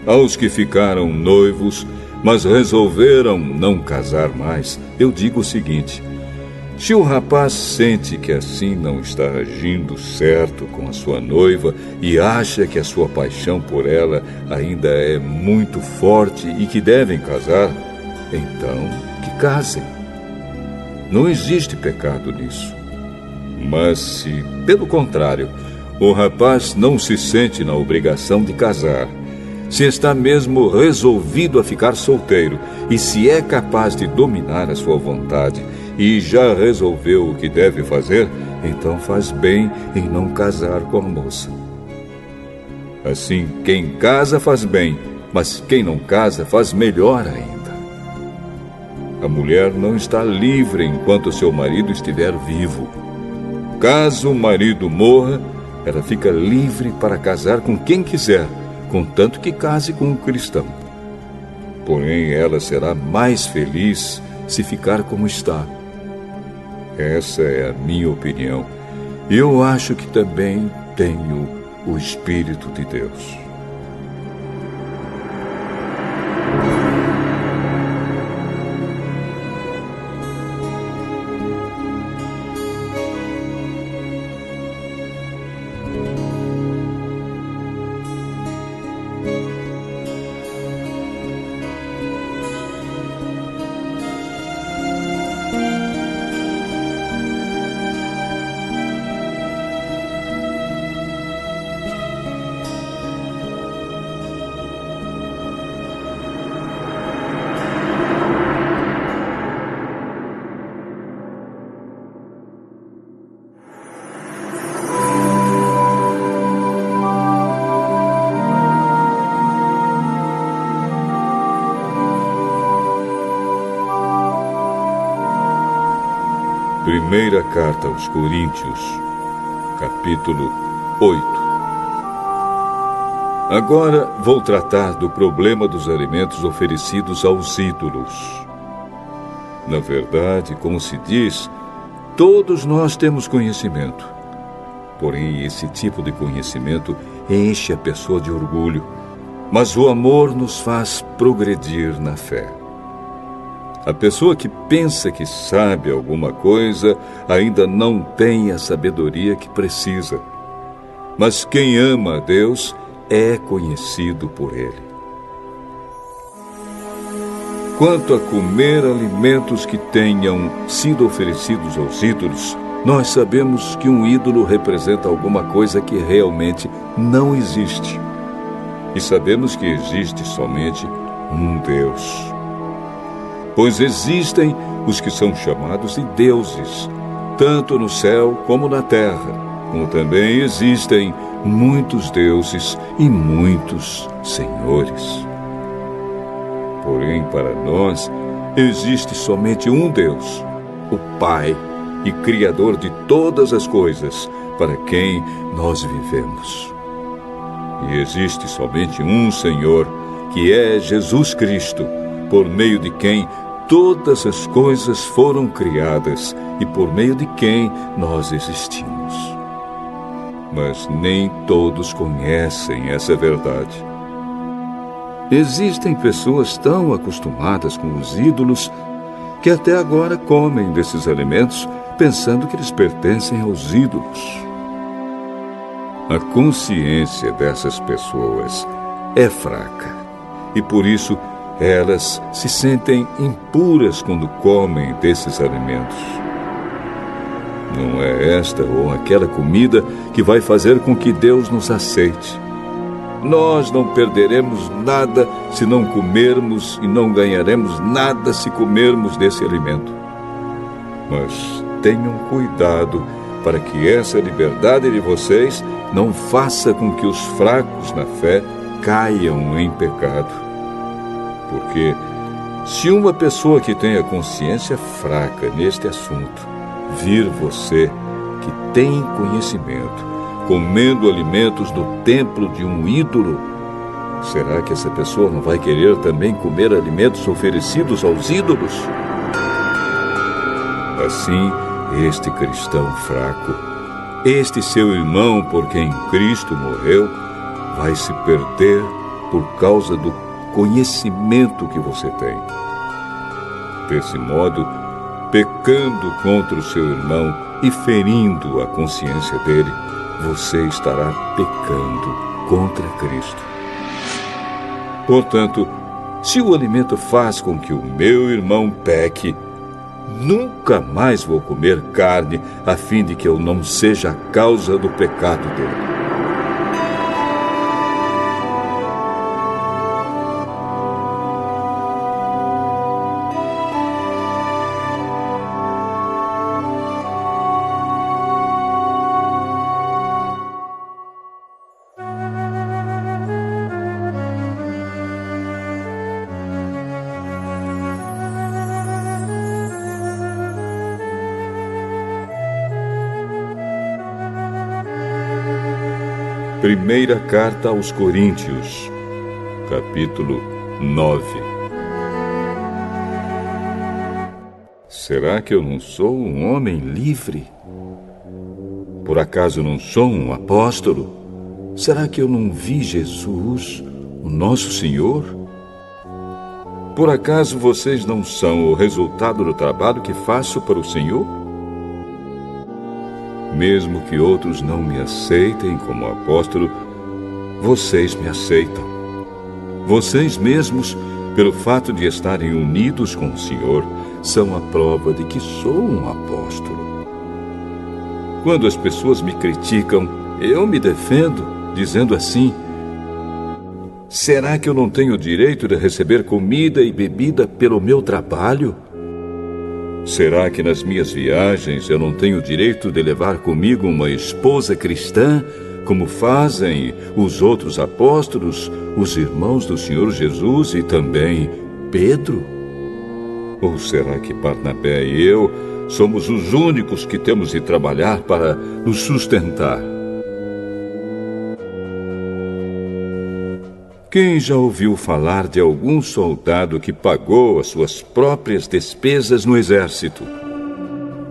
Aos que ficaram noivos, mas resolveram não casar mais, eu digo o seguinte: se o rapaz sente que assim não está agindo certo com a sua noiva e acha que a sua paixão por ela ainda é muito forte e que devem casar, então que casem. Não existe pecado nisso. Mas se, pelo contrário, o rapaz não se sente na obrigação de casar, se está mesmo resolvido a ficar solteiro e se é capaz de dominar a sua vontade e já resolveu o que deve fazer, então faz bem em não casar com a moça. Assim, quem casa faz bem, mas quem não casa faz melhor ainda. A mulher não está livre enquanto seu marido estiver vivo. Caso o marido morra, ela fica livre para casar com quem quiser, contanto que case com um cristão. Porém, ela será mais feliz se ficar como está. Essa é a minha opinião. E eu acho que também tenho o Espírito de Deus. Primeira carta aos Coríntios, capítulo 8. Agora vou tratar do problema dos alimentos oferecidos aos ídolos. Na verdade, como se diz, todos nós temos conhecimento. Porém, esse tipo de conhecimento enche a pessoa de orgulho, mas o amor nos faz progredir na fé. A pessoa que pensa que sabe alguma coisa ainda não tem a sabedoria que precisa. Mas quem ama a Deus é conhecido por Ele. Quanto a comer alimentos que tenham sido oferecidos aos ídolos, nós sabemos que um ídolo representa alguma coisa que realmente não existe. E sabemos que existe somente um Deus. Pois existem os que são chamados de deuses, tanto no céu como na terra, como também existem muitos deuses e muitos senhores. Porém, para nós, existe somente um Deus, o Pai e Criador de todas as coisas, para quem nós vivemos. E existe somente um Senhor, que é Jesus Cristo, por meio de quem todas as coisas foram criadas e por meio de quem nós existimos. Mas nem todos conhecem essa verdade. Existem pessoas tão acostumadas com os ídolos que até agora comem desses alimentos pensando que eles pertencem aos ídolos. A consciência dessas pessoas é fraca e por isso elas se sentem impuras quando comem desses alimentos. Não é esta ou aquela comida que vai fazer com que Deus nos aceite. Nós não perderemos nada se não comermos e não ganharemos nada se comermos desse alimento. Mas tenham cuidado para que essa liberdade de vocês não faça com que os fracos na fé caiam em pecado. Porque se uma pessoa que tem a consciência fraca neste assunto vir você, que tem conhecimento, comendo alimentos do templo de um ídolo, será que essa pessoa não vai querer também comer alimentos oferecidos aos ídolos? Assim, este cristão fraco, este seu irmão por quem Cristo morreu, vai se perder por causa do conhecimento que você tem. Desse modo, pecando contra o seu irmão e ferindo a consciência dele, você estará pecando contra Cristo. Portanto, se o alimento faz com que o meu irmão peque, nunca mais vou comer carne a fim de que eu não seja a causa do pecado dele. Primeira carta aos Coríntios, capítulo 9. Será que eu não sou um homem livre? Por acaso não sou um apóstolo? Será que eu não vi Jesus, o nosso Senhor? Por acaso vocês não são o resultado do trabalho que faço para o Senhor? Mesmo que outros não me aceitem como apóstolo, vocês me aceitam. Vocês mesmos, pelo fato de estarem unidos com o Senhor, são a prova de que sou um apóstolo. Quando as pessoas me criticam, eu me defendo, dizendo assim: será que eu não tenho o direito de receber comida e bebida pelo meu trabalho? Será que nas minhas viagens eu não tenho o direito de levar comigo uma esposa cristã, como fazem os outros apóstolos, os irmãos do Senhor Jesus e também Pedro? Ou será que Barnabé e eu somos os únicos que temos de trabalhar para nos sustentar. Quem já ouviu falar de algum soldado que pagou as suas próprias despesas no exército?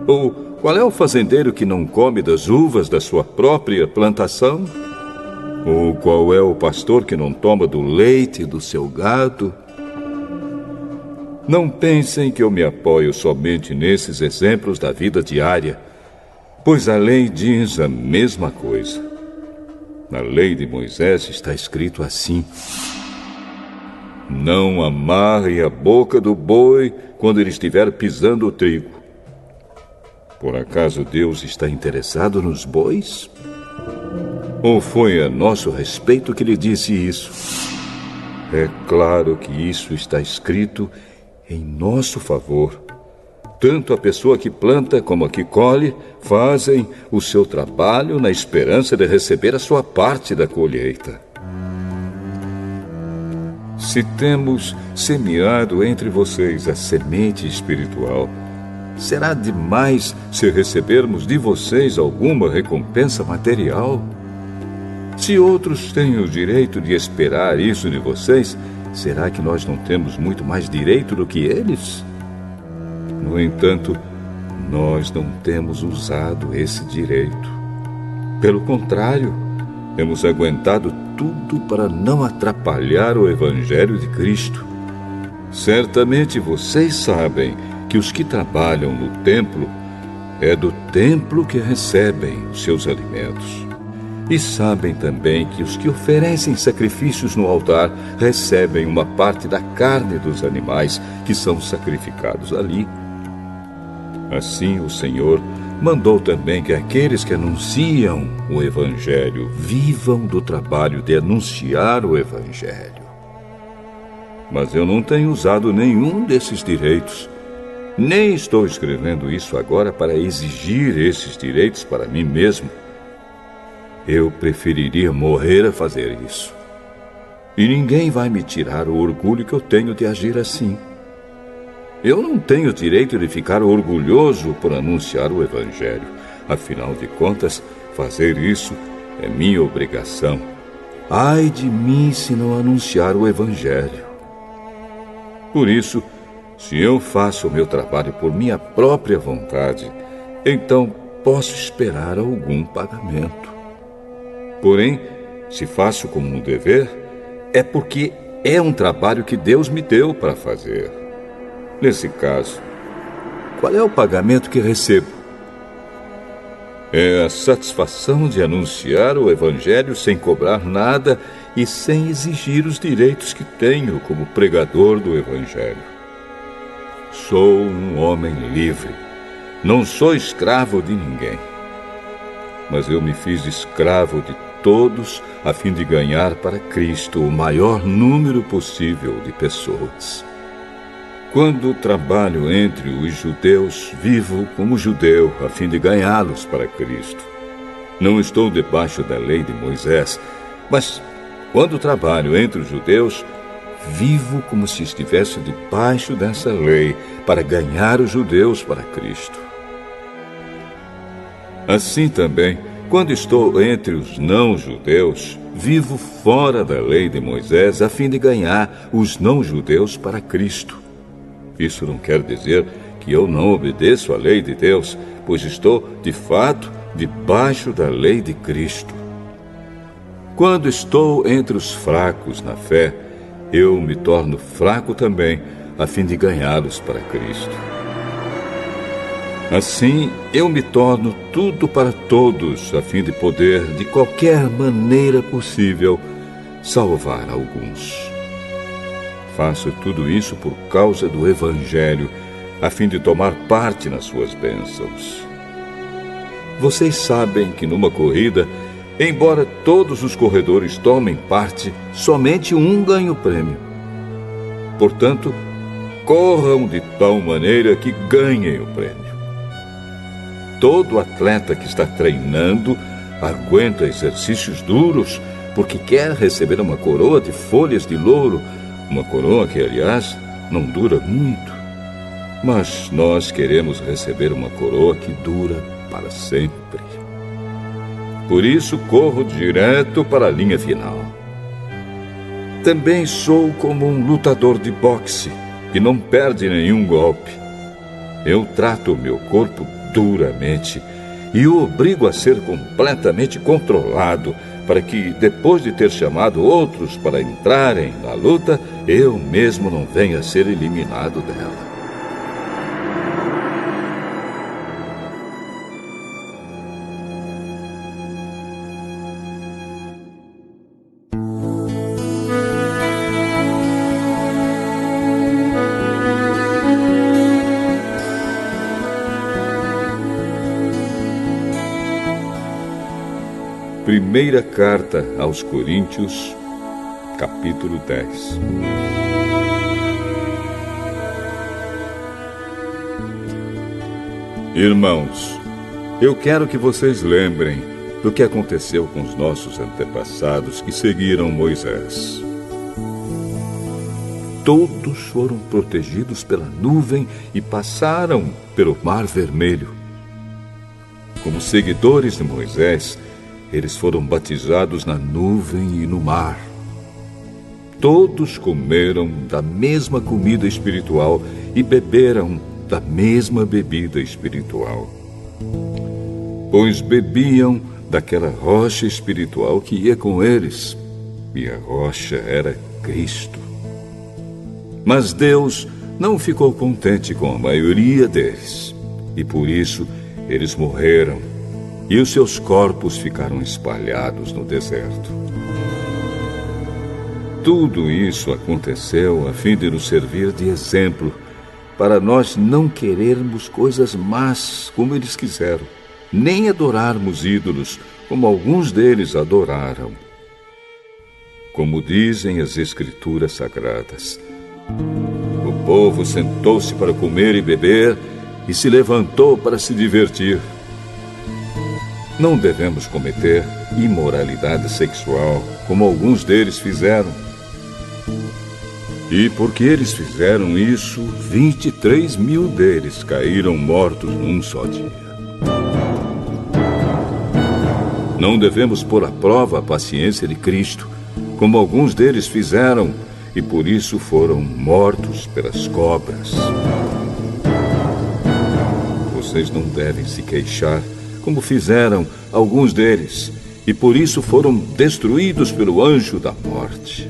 Ou qual é o fazendeiro que não come das uvas da sua própria plantação? Ou qual é o pastor que não toma do leite do seu gado? Não pensem que eu me apoio somente nesses exemplos da vida diária, pois a lei diz a mesma coisa. Na lei de Moisés está escrito assim: não amarre a boca do boi quando ele estiver pisando o trigo. Por acaso Deus está interessado nos bois? Ou foi a nosso respeito que lhe disse isso? É claro que isso está escrito em nosso favor. Tanto a pessoa que planta como a que colhe fazem o seu trabalho na esperança de receber a sua parte da colheita. Se temos semeado entre vocês a semente espiritual, será demais se recebermos de vocês alguma recompensa material? Se outros têm o direito de esperar isso de vocês, será que nós não temos muito mais direito do que eles? No entanto, nós não temos usado esse direito. Pelo contrário, temos aguentado tudo para não atrapalhar o Evangelho de Cristo. Certamente vocês sabem que os que trabalham no templo, é do templo que recebem os seus alimentos. E sabem também que os que oferecem sacrifícios no altar recebem uma parte da carne dos animais que são sacrificados ali. Assim, o Senhor mandou também que aqueles que anunciam o Evangelho vivam do trabalho de anunciar o Evangelho. Mas eu não tenho usado nenhum desses direitos. Nem estou escrevendo isso agora para exigir esses direitos para mim mesmo. Eu preferiria morrer a fazer isso. E ninguém vai me tirar o orgulho que eu tenho de agir assim. Eu não tenho direito de ficar orgulhoso por anunciar o Evangelho. Afinal de contas, fazer isso é minha obrigação. Ai de mim se não anunciar o Evangelho. Por isso, se eu faço o meu trabalho por minha própria vontade, então posso esperar algum pagamento. Porém, se faço como um dever, é porque é um trabalho que Deus me deu para fazer. Nesse caso, qual é o pagamento que recebo? É a satisfação de anunciar o Evangelho sem cobrar nada e sem exigir os direitos que tenho como pregador do Evangelho. Sou um homem livre. Não sou escravo de ninguém. Mas eu me fiz escravo de todos a fim de ganhar para Cristo o maior número possível de pessoas. Quando trabalho entre os judeus, vivo como judeu, a fim de ganhá-los para Cristo. Não estou debaixo da lei de Moisés, mas quando trabalho entre os judeus, vivo como se estivesse debaixo dessa lei, para ganhar os judeus para Cristo. Assim também, quando estou entre os não-judeus, vivo fora da lei de Moisés, a fim de ganhar os não-judeus para Cristo. Isso não quer dizer que eu não obedeço à lei de Deus, pois estou, de fato, debaixo da lei de Cristo. Quando estou entre os fracos na fé, eu me torno fraco também, a fim de ganhá-los para Cristo. Assim, eu me torno tudo para todos, a fim de poder, de qualquer maneira possível, salvar alguns. Faço tudo isso por causa do Evangelho, a fim de tomar parte nas suas bênçãos. Vocês sabem que numa corrida, embora todos os corredores tomem parte, somente um ganha o prêmio. Portanto, corram de tal maneira que ganhem o prêmio. Todo atleta que está treinando aguenta exercícios duros porque quer receber uma coroa de folhas de louro, uma coroa que, aliás, não dura muito. mas nós queremos receber uma coroa que dura para sempre. Por isso corro direto para a linha final. Também sou como um lutador de boxe que não perde nenhum golpe. Eu trato o meu corpo duramente e o obrigo a ser completamente controlado para que, depois de ter chamado outros para entrarem na luta, eu mesmo não venha a ser eliminado dela. Primeira carta aos Coríntios, capítulo 10. Irmãos, eu quero que vocês lembrem do que aconteceu com os nossos antepassados que seguiram Moisés. Todos foram protegidos pela nuvem e passaram pelo Mar Vermelho. Como seguidores de Moisés, eles foram batizados na nuvem e no mar. Todos comeram da mesma comida espiritual e beberam da mesma bebida espiritual, pois bebiam daquela rocha espiritual que ia com eles, e a rocha era Cristo. Mas Deus não ficou contente com a maioria deles, e por isso eles morreram, e os seus corpos ficaram espalhados no deserto. Tudo isso aconteceu a fim de nos servir de exemplo, para nós não querermos coisas más como eles quiseram, nem adorarmos ídolos como alguns deles adoraram. Como dizem as Escrituras Sagradas, o povo sentou-se para comer e beber e se levantou para se divertir. Não devemos cometer imoralidade sexual, como alguns deles fizeram. E porque eles fizeram isso, 23 mil deles caíram mortos num só dia. Não devemos pôr à prova a paciência de Cristo, como alguns deles fizeram, e por isso foram mortos pelas cobras. Vocês não devem se queixar, como fizeram alguns deles, e por isso foram destruídos pelo anjo da morte.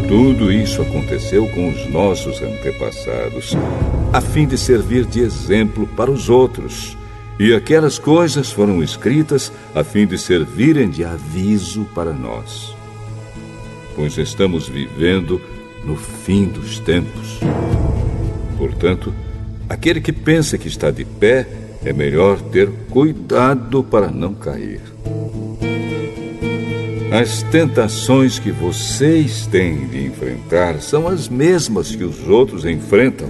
Tudo isso aconteceu com os nossos antepassados, a fim de servir de exemplo para os outros. E aquelas coisas foram escritas a fim de servirem de aviso para nós. Pois estamos vivendo no fim dos tempos. Portanto, aquele que pensa que está de pé, é melhor ter cuidado para não cair. As tentações que vocês têm de enfrentar são as mesmas que os outros enfrentam,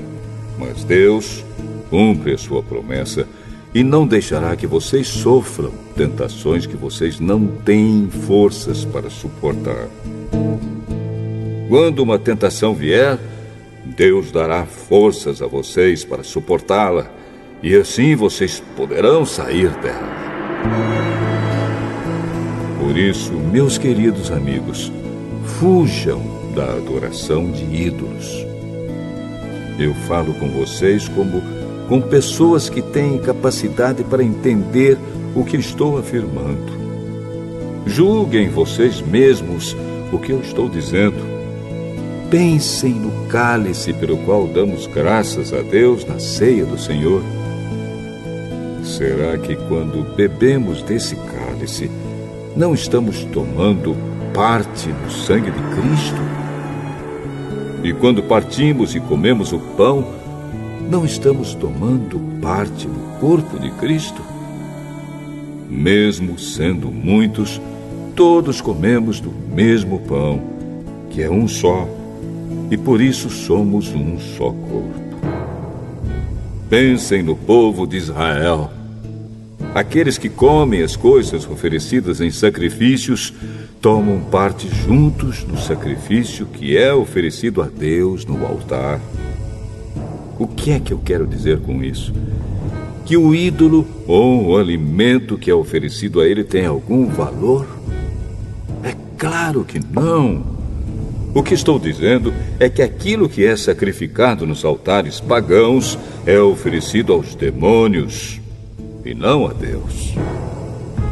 mas Deus cumpre a sua promessa e não deixará que vocês sofram tentações que vocês não têm forças para suportar. Quando uma tentação vier, Deus dará forças a vocês para suportá-la, e assim vocês poderão sair dela. Por isso, meus queridos amigos, fujam da adoração de ídolos. Eu falo com vocês como com pessoas que têm capacidade para entender o que estou afirmando. Julguem vocês mesmos o que eu estou dizendo. Pensem no cálice pelo qual damos graças a Deus na ceia do Senhor. Será que quando bebemos desse cálice, não estamos tomando parte no sangue de Cristo? E quando partimos e comemos o pão, não estamos tomando parte no corpo de Cristo? Mesmo sendo muitos, todos comemos do mesmo pão, que é um só, e por isso somos um só corpo. Pensem no povo de Israel. Aqueles que comem as coisas oferecidas em sacrifícios tomam parte juntos no sacrifício que é oferecido a Deus no altar. O que é que eu quero dizer com isso? Que o ídolo ou o alimento que é oferecido a ele tem algum valor? É claro que não. O que estou dizendo é que aquilo que é sacrificado nos altares pagãos é oferecido aos demônios e não a Deus.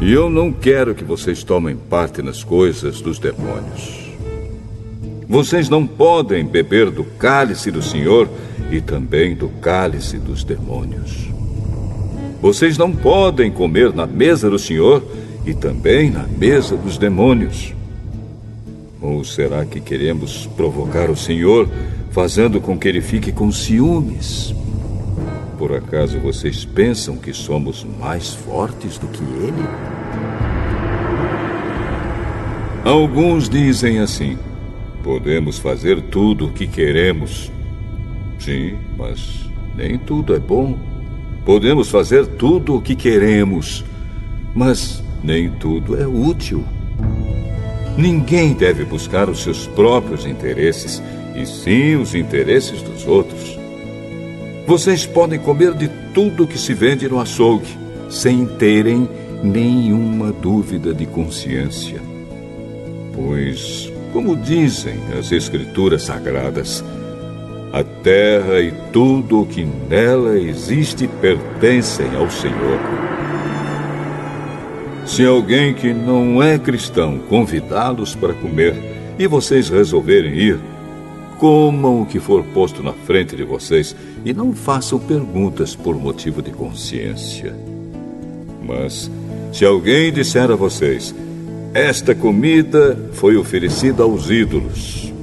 E eu não quero que vocês tomem parte nas coisas dos demônios. Vocês não podem beber do cálice do Senhor e também do cálice dos demônios. Vocês não podem comer na mesa do Senhor e também na mesa dos demônios. Ou será que queremos provocar o Senhor, fazendo com que ele fique com ciúmes? Por acaso vocês pensam que somos mais fortes do que ele? Alguns dizem assim: podemos fazer tudo o que queremos. Sim, mas nem tudo é bom. Podemos fazer tudo o que queremos, mas nem tudo é útil. Ninguém deve buscar os seus próprios interesses, e sim os interesses dos outros. Vocês podem comer de tudo que se vende no açougue, sem terem nenhuma dúvida de consciência. Pois, como dizem as Escrituras Sagradas, a terra e tudo o que nela existe pertencem ao Senhor. Se alguém que não é cristão convidá-los para comer e vocês resolverem ir, comam o que for posto na frente de vocês e não façam perguntas por motivo de consciência. Mas, se alguém disser a vocês: esta comida foi oferecida aos ídolos,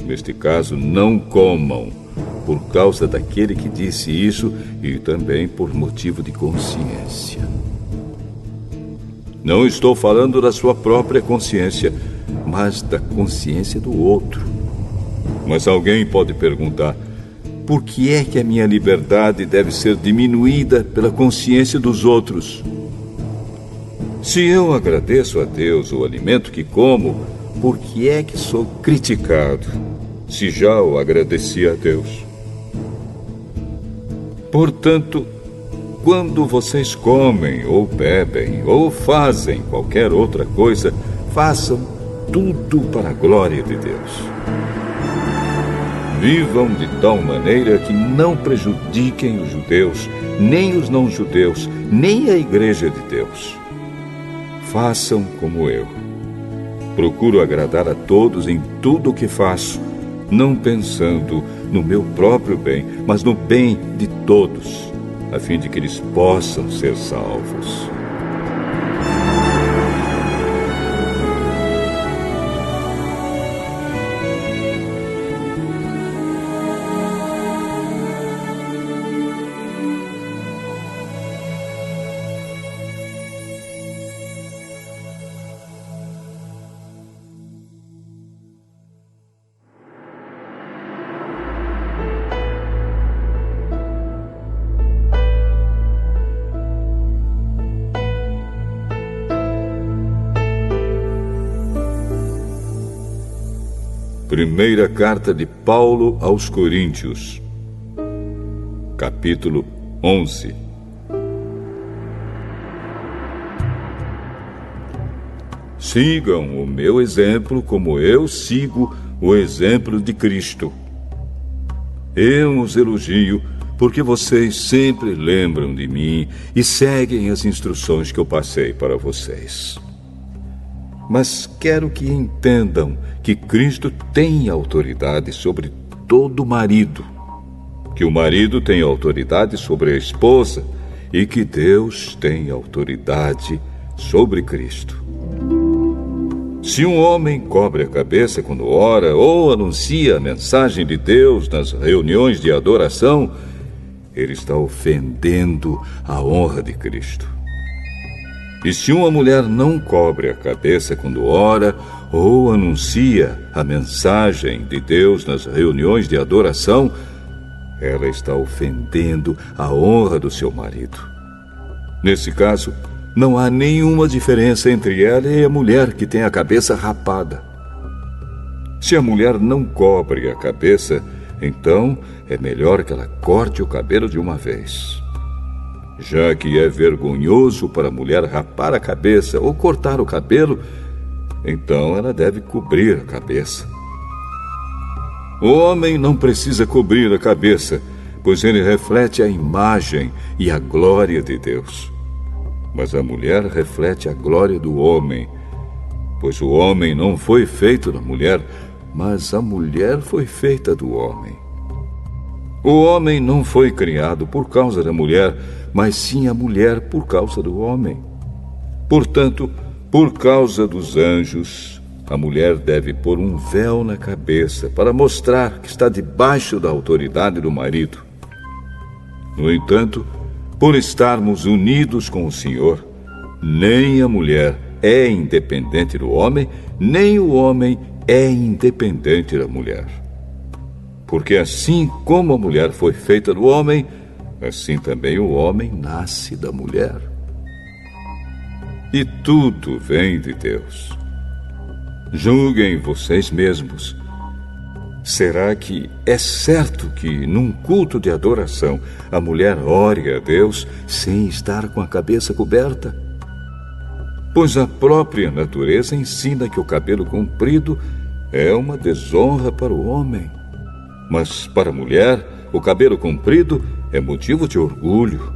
neste caso, não comam, por causa daquele que disse isso e também por motivo de consciência. Não estou falando da sua própria consciência, mas da consciência do outro. Mas alguém pode perguntar: por que é que a minha liberdade deve ser diminuída pela consciência dos outros? Se eu agradeço a Deus o alimento que como, por que é que sou criticado, se já o agradeci a Deus? Portanto, quando vocês comem ou bebem ou fazem qualquer outra coisa, façam tudo para a glória de Deus. Vivam de tal maneira que não prejudiquem os judeus, nem os não-judeus, nem a Igreja de Deus. Façam como eu. Procuro agradar a todos em tudo o que faço, não pensando no meu próprio bem, mas no bem de todos, a fim de que eles possam ser salvos. Primeira carta de Paulo aos Coríntios, capítulo 11. Sigam o meu exemplo como eu sigo o exemplo de Cristo. Eu os elogio porque vocês sempre lembram de mim e seguem as instruções que eu passei para vocês. Mas quero que entendam que Cristo tem autoridade sobre todo marido, que o marido tem autoridade sobre a esposa e que Deus tem autoridade sobre Cristo. Se um homem cobre a cabeça quando ora ou anuncia a mensagem de Deus nas reuniões de adoração, ele está ofendendo a honra de Cristo. E se uma mulher não cobre a cabeça quando ora ou anuncia a mensagem de Deus nas reuniões de adoração, ela está ofendendo a honra do seu marido. Nesse caso, não há nenhuma diferença entre ela e a mulher que tem a cabeça rapada. Se a mulher não cobre a cabeça, então é melhor que ela corte o cabelo de uma vez. Já que é vergonhoso para a mulher rapar a cabeça ou cortar o cabelo, então ela deve cobrir a cabeça. O homem não precisa cobrir a cabeça, pois ele reflete a imagem e a glória de Deus. Mas a mulher reflete a glória do homem, pois o homem não foi feito da mulher, mas a mulher foi feita do homem. O homem não foi criado por causa da mulher, mas sim a mulher por causa do homem. Portanto, por causa dos anjos, a mulher deve pôr um véu na cabeça para mostrar que está debaixo da autoridade do marido. No entanto, por estarmos unidos com o Senhor, nem a mulher é independente do homem, nem o homem é independente da mulher. Porque assim como a mulher foi feita do homem, assim também o homem nasce da mulher. E tudo vem de Deus. Julguem vocês mesmos. Será que é certo que, num culto de adoração, a mulher ore a Deus sem estar com a cabeça coberta? Pois a própria natureza ensina que o cabelo comprido é uma desonra para o homem. Mas para a mulher, o cabelo comprido é motivo de orgulho.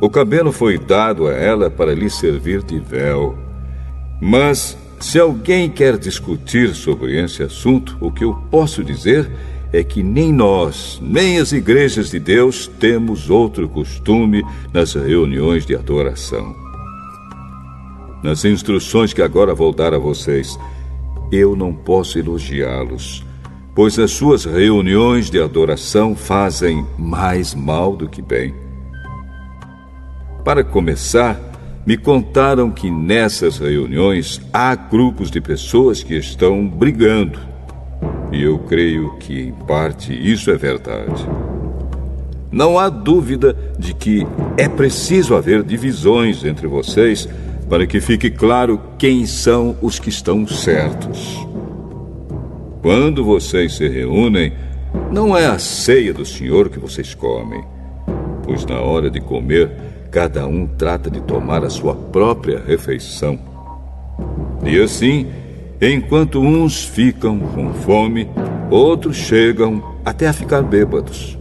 O cabelo foi dado a ela para lhe servir de véu. Mas, se alguém quer discutir sobre esse assunto, o que eu posso dizer é que nem nós, nem as igrejas de Deus temos outro costume nas reuniões de adoração. Nas instruções que agora vou dar a vocês, eu não posso elogiá-los, pois as suas reuniões de adoração fazem mais mal do que bem. Para começar, me contaram que nessas reuniões há grupos de pessoas que estão brigando. E eu creio que, em parte, isso é verdade. Não há dúvida de que é preciso haver divisões entre vocês para que fique claro quem são os que estão certos. Quando vocês se reúnem, não é a ceia do Senhor que vocês comem, pois na hora de comer, cada um trata de tomar a sua própria refeição. E assim, enquanto uns ficam com fome, outros chegam até a ficar bêbados.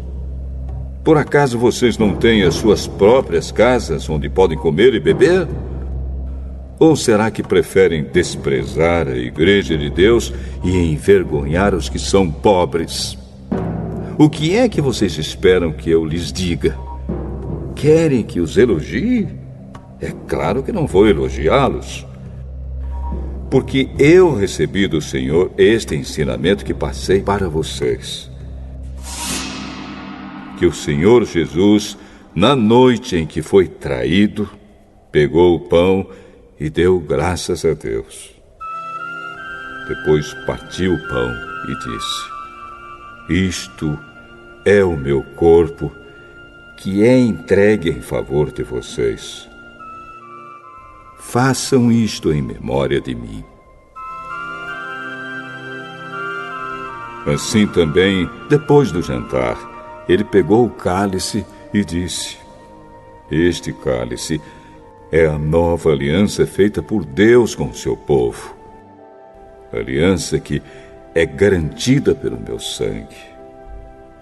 Por acaso vocês não têm as suas próprias casas onde podem comer e beber? Ou será que preferem desprezar a igreja de Deus e envergonhar os que são pobres? O que é que vocês esperam que eu lhes diga? Querem que os elogie? É claro que não vou elogiá-los. Porque eu recebi do Senhor este ensinamento que passei para vocês. Que o Senhor Jesus, na noite em que foi traído, pegou o pão e deu graças a Deus. Depois partiu o pão e disse: Isto é o meu corpo, que é entregue em favor de vocês. Façam isto em memória de mim. Assim também, depois do jantar, ele pegou o cálice e disse: Este cálice é a nova aliança feita por Deus com o seu povo. Aliança que é garantida pelo meu sangue.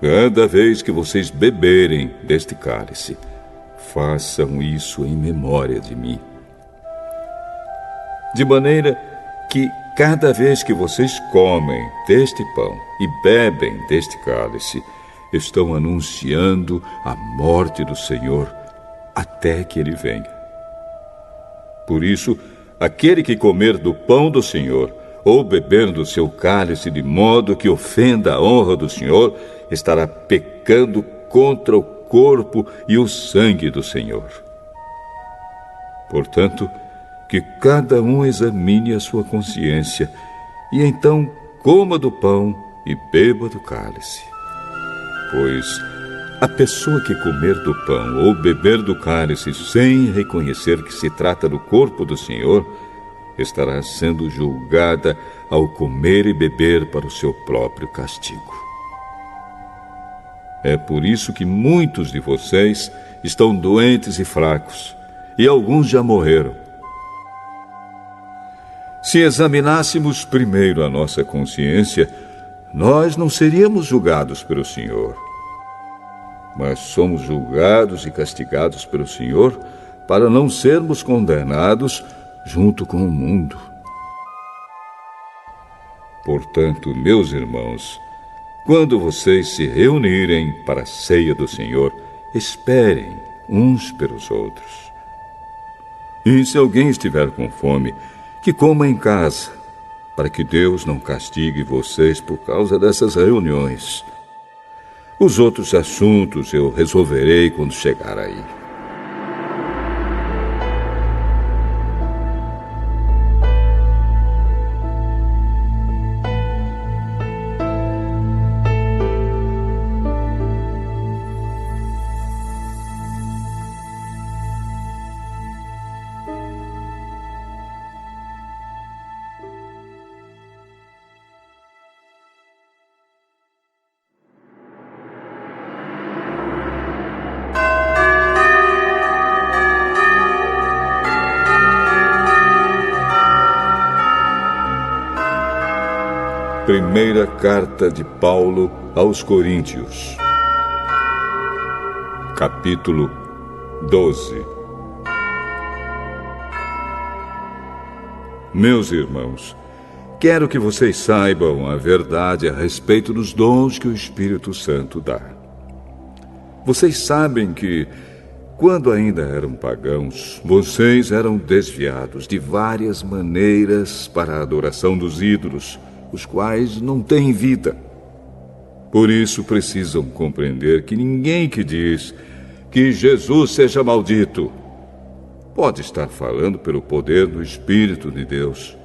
Cada vez que vocês beberem deste cálice, façam isso em memória de mim. De maneira que cada vez que vocês comem deste pão e bebem deste cálice, estão anunciando a morte do Senhor até que ele venha. Por isso, aquele que comer do pão do Senhor ou beber do seu cálice de modo que ofenda a honra do Senhor, estará pecando contra o corpo e o sangue do Senhor. Portanto, que cada um examine a sua consciência e então coma do pão e beba do cálice. Pois a pessoa que comer do pão ou beber do cálice sem reconhecer que se trata do corpo do Senhor, estará sendo julgada ao comer e beber para o seu próprio castigo. É por isso que muitos de vocês estão doentes e fracos, e alguns já morreram. Se examinássemos primeiro a nossa consciência, nós não seríamos julgados pelo Senhor. Mas somos julgados e castigados pelo Senhor para não sermos condenados junto com o mundo. Portanto, meus irmãos, quando vocês se reunirem para a ceia do Senhor, esperem uns pelos outros. E se alguém estiver com fome, que coma em casa, para que Deus não castigue vocês por causa dessas reuniões. Os outros assuntos eu resolverei quando chegar aí. Primeira carta de Paulo aos Coríntios, capítulo 12. Meus irmãos, quero que vocês saibam a verdade a respeito dos dons que o Espírito Santo dá. Vocês sabem que, quando ainda eram pagãos, vocês eram desviados de várias maneiras para a adoração dos ídolos, os quais não têm vida. Por isso precisam compreender que ninguém que diz que Jesus seja maldito pode estar falando pelo poder do Espírito de Deus,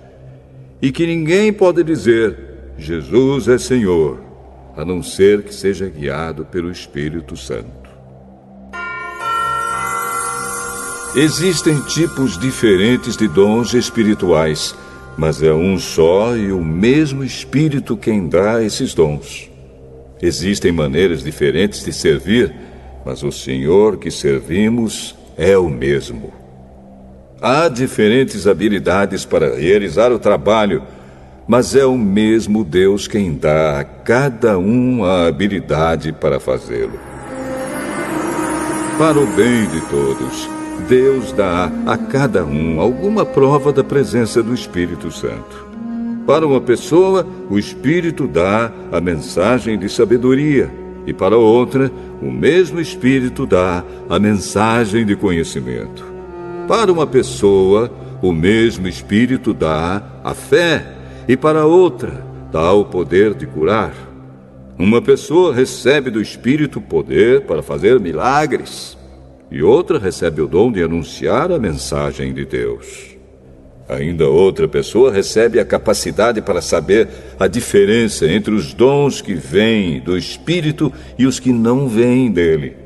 e que ninguém pode dizer Jesus é Senhor, a não ser que seja guiado pelo Espírito Santo. Existem tipos diferentes de dons espirituais, mas é um só e o mesmo Espírito quem dá esses dons. Existem maneiras diferentes de servir, mas o Senhor que servimos é o mesmo. Há diferentes habilidades para realizar o trabalho, mas é o mesmo Deus quem dá a cada um a habilidade para fazê-lo. Para o bem de todos, Deus dá a cada um alguma prova da presença do Espírito Santo. Para uma pessoa, o Espírito dá a mensagem de sabedoria, e para outra, o mesmo Espírito dá a mensagem de conhecimento. Para uma pessoa, o mesmo Espírito dá a fé, e para outra, dá o poder de curar. Uma pessoa recebe do Espírito poder para fazer milagres, e outra recebe o dom de anunciar a mensagem de Deus. Ainda outra pessoa recebe a capacidade para saber a diferença entre os dons que vêm do Espírito e os que não vêm dele.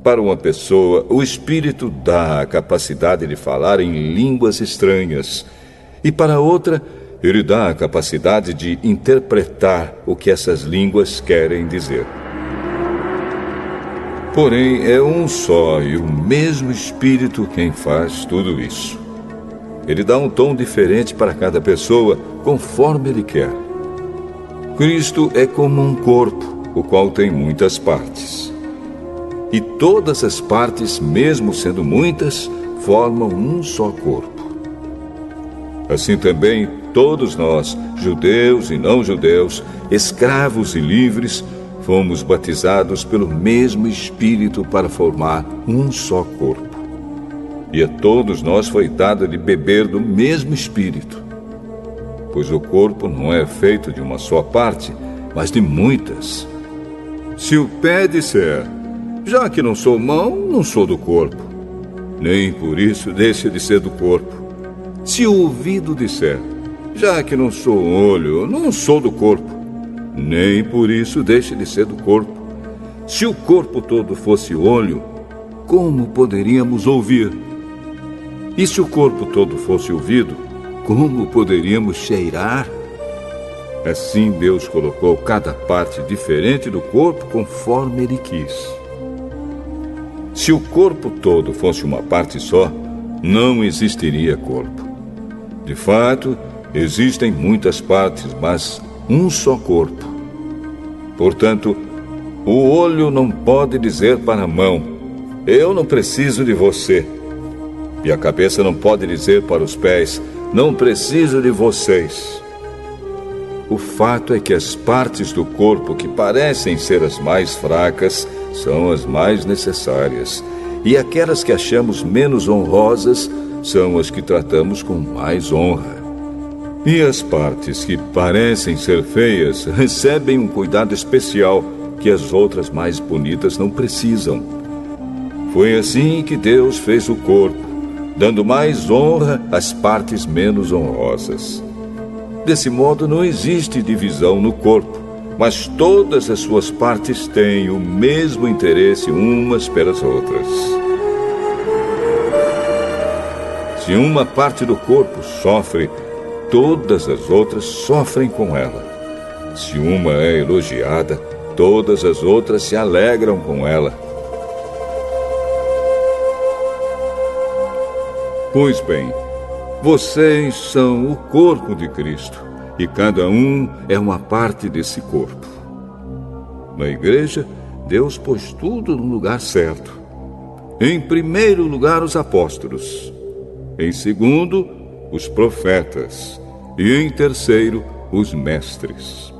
Para uma pessoa, o Espírito dá a capacidade de falar em línguas estranhas, e para outra, ele dá a capacidade de interpretar o que essas línguas querem dizer. Porém, é um só e o mesmo Espírito quem faz tudo isso. Ele dá um tom diferente para cada pessoa, conforme ele quer. Cristo é como um corpo, o qual tem muitas partes. E todas as partes, mesmo sendo muitas, formam um só corpo. Assim também, todos nós, judeus e não judeus, escravos e livres, fomos batizados pelo mesmo Espírito para formar um só corpo. E a todos nós foi dado de beber do mesmo Espírito. Pois o corpo não é feito de uma só parte, mas de muitas. Se o pé disser, já que não sou mão, não sou do corpo, nem por isso deixa de ser do corpo. Se o ouvido disser, já que não sou olho, não sou do corpo, nem por isso deixa de ser do corpo. Se o corpo todo fosse olho, como poderíamos ouvir? E se o corpo todo fosse ouvido, como poderíamos cheirar? Assim Deus colocou cada parte diferente do corpo conforme Ele quis. Se o corpo todo fosse uma parte só, não existiria corpo. De fato, existem muitas partes, mas um só corpo. Portanto, o olho não pode dizer para a mão: eu não preciso de você. E a cabeça não pode dizer para os pés: não preciso de vocês. O fato é que as partes do corpo que parecem ser as mais fracas são as mais necessárias, e aquelas que achamos menos honrosas são as que tratamos com mais honra. E as partes que parecem ser feias recebem um cuidado especial que as outras mais bonitas não precisam. Foi assim que Deus fez o corpo, dando mais honra às partes menos honrosas. Desse modo, não existe divisão no corpo, mas todas as suas partes têm o mesmo interesse umas pelas outras. Se uma parte do corpo sofre, todas as outras sofrem com ela. Se uma é elogiada, todas as outras se alegram com ela. Pois bem, vocês são o corpo de Cristo, e cada um é uma parte desse corpo. Na igreja, Deus pôs tudo no lugar certo. Em primeiro lugar, os apóstolos. Em segundo, os profetas. E em terceiro, os mestres.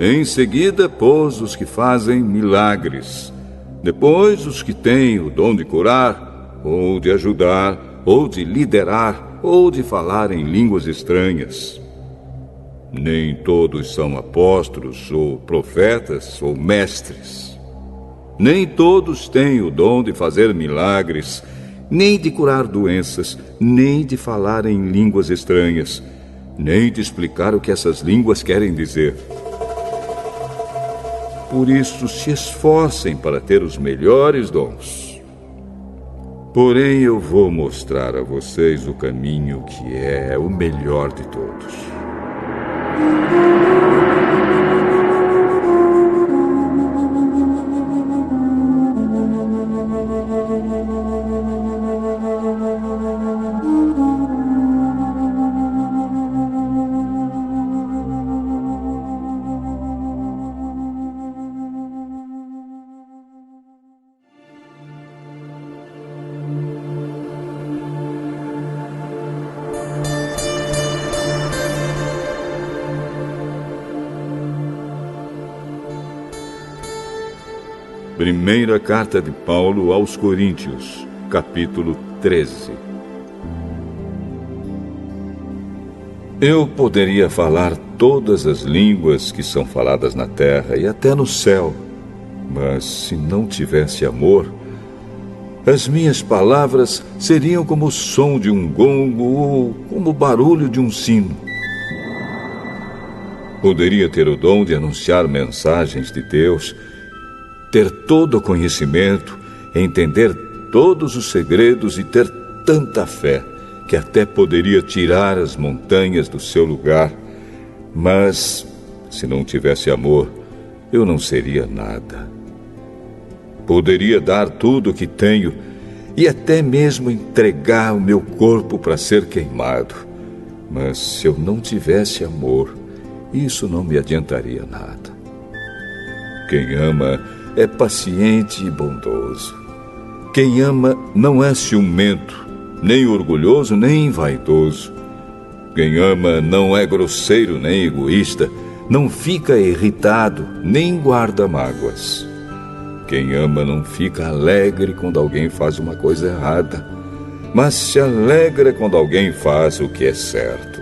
Em seguida, pôs os que fazem milagres. Depois, os que têm o dom de curar, ou de ajudar, ou de liderar, ou de falar em línguas estranhas. Nem todos são apóstolos, ou profetas, ou mestres. Nem todos têm o dom de fazer milagres, nem de curar doenças, nem de falar em línguas estranhas, nem de explicar o que essas línguas querem dizer. Por isso, se esforcem para ter os melhores dons. Porém, eu vou mostrar a vocês o caminho que é o melhor de todos. Primeira carta de Paulo aos Coríntios, capítulo 13. Eu poderia falar todas as línguas que são faladas na terra e até no céu, mas se não tivesse amor, as minhas palavras seriam como o som de um gongo ou como o barulho de um sino. Poderia ter o dom de anunciar mensagens de Deus, ter todo o conhecimento, entender todos os segredos e ter tanta fé que até poderia tirar as montanhas do seu lugar. Mas, se não tivesse amor, eu não seria nada. Poderia dar tudo o que tenho e até mesmo entregar o meu corpo para ser queimado. Mas se eu não tivesse amor, isso não me adiantaria nada. Quem ama é paciente e bondoso. Quem ama não é ciumento, nem orgulhoso, nem vaidoso. Quem ama não é grosseiro, nem egoísta, não fica irritado, nem guarda mágoas. Quem ama não fica alegre quando alguém faz uma coisa errada, mas se alegra quando alguém faz o que é certo.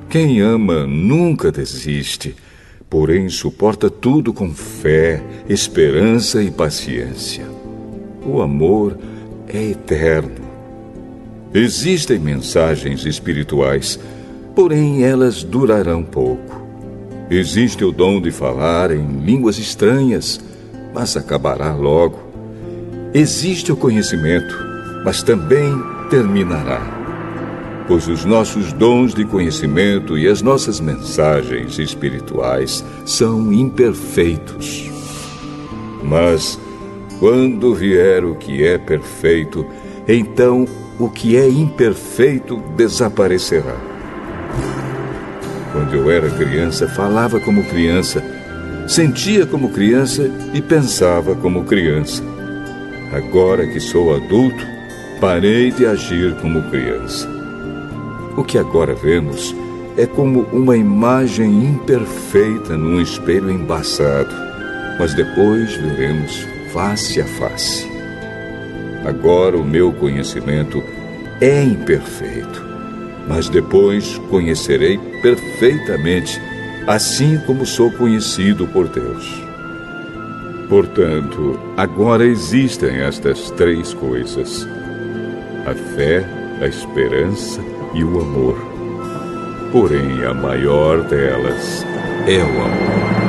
Quem ama nunca desiste, porém suporta tudo com fé, esperança e paciência. O amor é eterno. Existem mensagens espirituais, porém elas durarão pouco. Existe o dom de falar em línguas estranhas, mas acabará logo. Existe o conhecimento, mas também terminará. pois os nossos dons de conhecimento e as nossas mensagens espirituais são imperfeitos. Mas, quando vier o que é perfeito, então o que é imperfeito desaparecerá. Quando eu era criança, falava como criança, sentia como criança e pensava como criança. Agora que sou adulto, parei de agir como criança. O que agora vemos é como uma imagem imperfeita num espelho embaçado, mas depois veremos face a face. Agora o meu conhecimento é imperfeito, mas depois conhecerei perfeitamente, assim como sou conhecido por Deus. Portanto, agora existem estas três coisas: a fé, a esperança e o amor. Porém, a maior delas é o amor.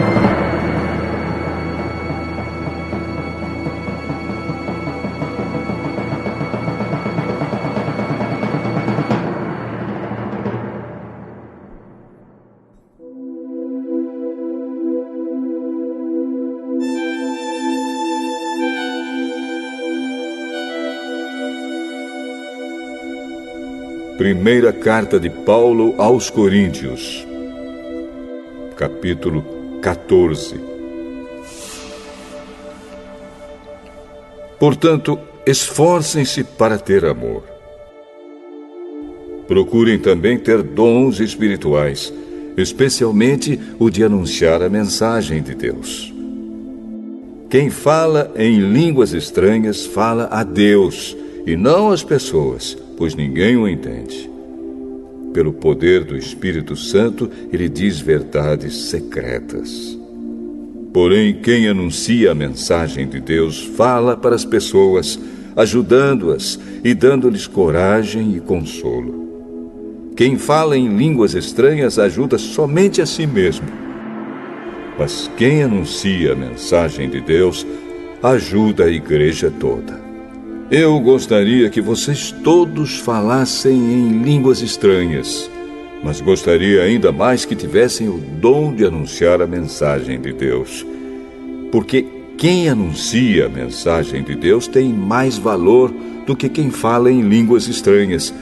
Primeira carta de Paulo aos Coríntios, capítulo 14. Portanto, esforcem-se para ter amor. Procurem também ter dons espirituais, especialmente o de anunciar a mensagem de Deus. Quem fala em línguas estranhas fala a Deus e não às pessoas, pois ninguém o entende. Pelo poder do Espírito Santo, ele diz verdades secretas. Porém, quem anuncia a mensagem de Deus fala para as pessoas, ajudando-as e dando-lhes coragem e consolo. Quem fala em línguas estranhas ajuda somente a si mesmo. Mas quem anuncia a mensagem de Deus ajuda a igreja toda. Eu gostaria que vocês todos falassem em línguas estranhas, mas gostaria ainda mais que tivessem o dom de anunciar a mensagem de Deus. Porque quem anuncia a mensagem de Deus tem mais valor do que quem fala em línguas estranhas,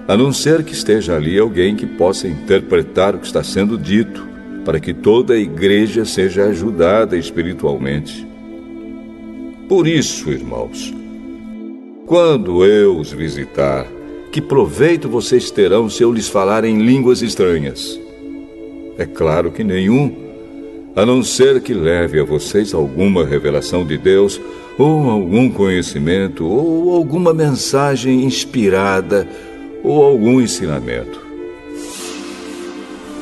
a não ser que esteja ali alguém que possa interpretar o que está sendo dito, para que toda a igreja seja ajudada espiritualmente. Por isso, irmãos, quando eu os visitar, que proveito vocês terão se eu lhes falar em línguas estranhas? É claro que nenhum, a não ser que leve a vocês alguma revelação de Deus, ou algum conhecimento, ou alguma mensagem inspirada, ou algum ensinamento.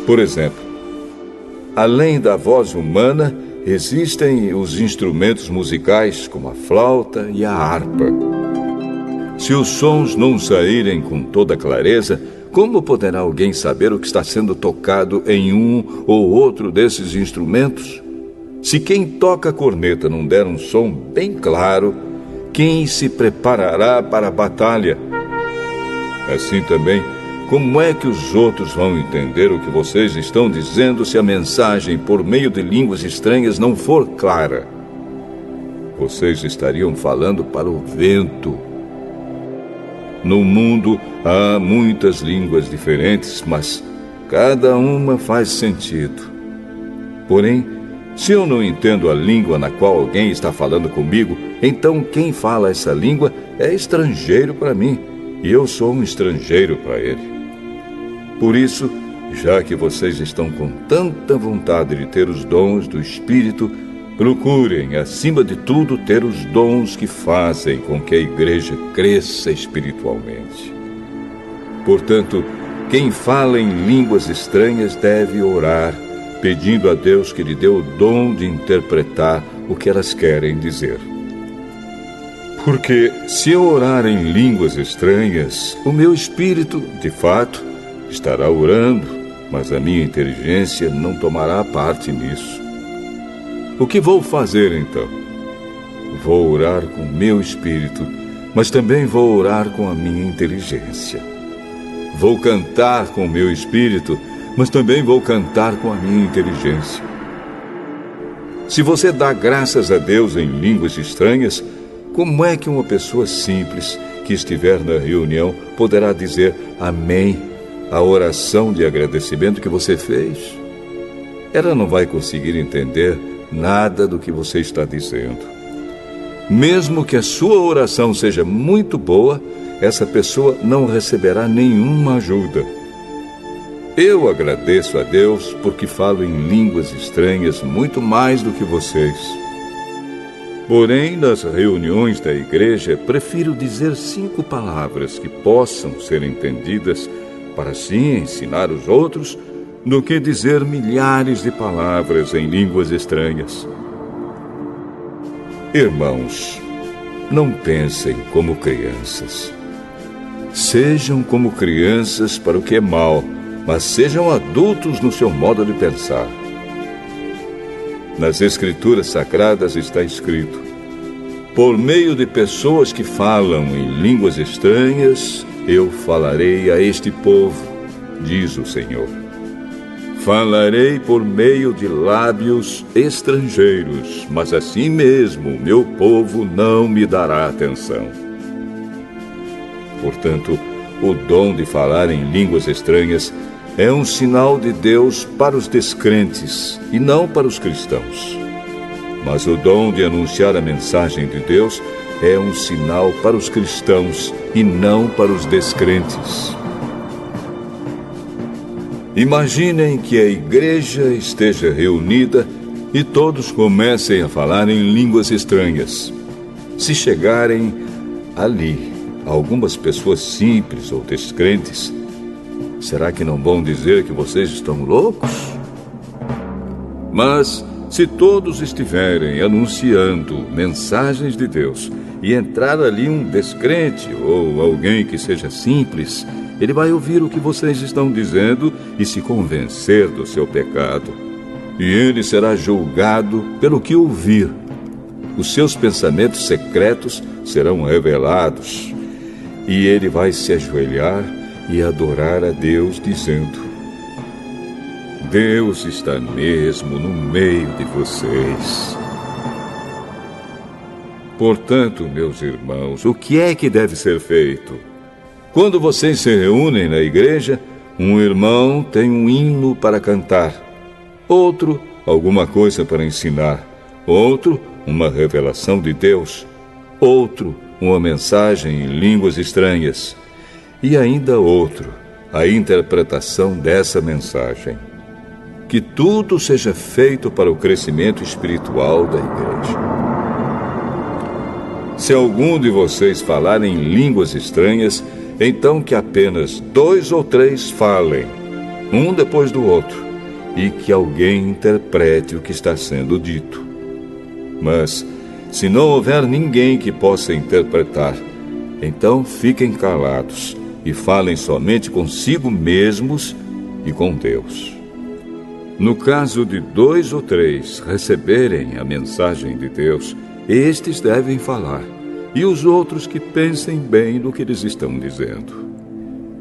Por exemplo, além da voz humana, existem os instrumentos musicais, como a flauta e a harpa. Se os sons não saírem com toda clareza, como poderá alguém saber o que está sendo tocado em um ou outro desses instrumentos? Se quem toca a corneta não der um som bem claro, quem se preparará para a batalha? Assim também, como é que os outros vão entender o que vocês estão dizendo se a mensagem por meio de línguas estranhas não for clara? Vocês estariam falando para o vento. No mundo há muitas línguas diferentes, mas cada uma faz sentido. Porém, se eu não entendo a língua na qual alguém está falando comigo, então quem fala essa língua é estrangeiro para mim, e eu sou um estrangeiro para ele. Por isso, já que vocês estão com tanta vontade de ter os dons do Espírito, procurem, acima de tudo, ter os dons que fazem com que a igreja cresça espiritualmente. Portanto, quem fala em línguas estranhas deve orar, pedindo a Deus que lhe dê o dom de interpretar o que elas querem dizer. Porque se eu orar em línguas estranhas, o meu espírito, de fato, estará orando, mas a minha inteligência não tomará parte nisso. O que vou fazer então? Vou orar com o meu espírito, mas também vou orar com a minha inteligência. Vou cantar com o meu espírito, mas também vou cantar com a minha inteligência. Se você dá graças a Deus em línguas estranhas, como é que uma pessoa simples que estiver na reunião poderá dizer amém à oração de agradecimento que você fez? Ela não vai conseguir entender nada do que você está dizendo. Mesmo que a sua oração seja muito boa, essa pessoa não receberá nenhuma ajuda. Eu agradeço a Deus porque falo em línguas estranhas muito mais do que vocês. Porém, nas reuniões da igreja, prefiro dizer 5 palavras que possam ser entendidas para assim ensinar os outros, do que dizer milhares de palavras em línguas estranhas. Irmãos, não pensem como crianças. Sejam como crianças para o que é mal, mas sejam adultos no seu modo de pensar. Nas Escrituras Sagradas está escrito: por meio de pessoas que falam em línguas estranhas, eu falarei a este povo, diz o Senhor. Falarei por meio de lábios estrangeiros, mas assim mesmo meu povo não me dará atenção. Portanto, o dom de falar em línguas estranhas é um sinal de Deus para os descrentes e não para os cristãos. Mas o dom de anunciar a mensagem de Deus é um sinal para os cristãos e não para os descrentes. Imaginem que a igreja esteja reunida e todos comecem a falar em línguas estranhas. Se chegarem ali algumas pessoas simples ou descrentes, será que não vão dizer que vocês estão loucos? Mas se todos estiverem anunciando mensagens de Deus e entrar ali um descrente ou alguém que seja simples, ele vai ouvir o que vocês estão dizendo e se convencer do seu pecado. E ele será julgado pelo que ouvir. Os seus pensamentos secretos serão revelados. E ele vai se ajoelhar e adorar a Deus, dizendo: Deus está mesmo no meio de vocês. Portanto, meus irmãos, o que é que deve ser feito? Quando vocês se reúnem na igreja, um irmão tem um hino para cantar, outro, alguma coisa para ensinar, outro, uma revelação de Deus, outro, uma mensagem em línguas estranhas, e ainda outro, a interpretação dessa mensagem. Que tudo seja feito para o crescimento espiritual da igreja. Se algum de vocês falar em línguas estranhas, então que apenas 2 ou 3 falem, um depois do outro, e que alguém interprete o que está sendo dito. Mas, se não houver ninguém que possa interpretar, então fiquem calados e falem somente consigo mesmos e com Deus. No caso de 2 ou 3 receberem a mensagem de Deus, estes devem falar, e os outros que pensem bem no que eles estão dizendo.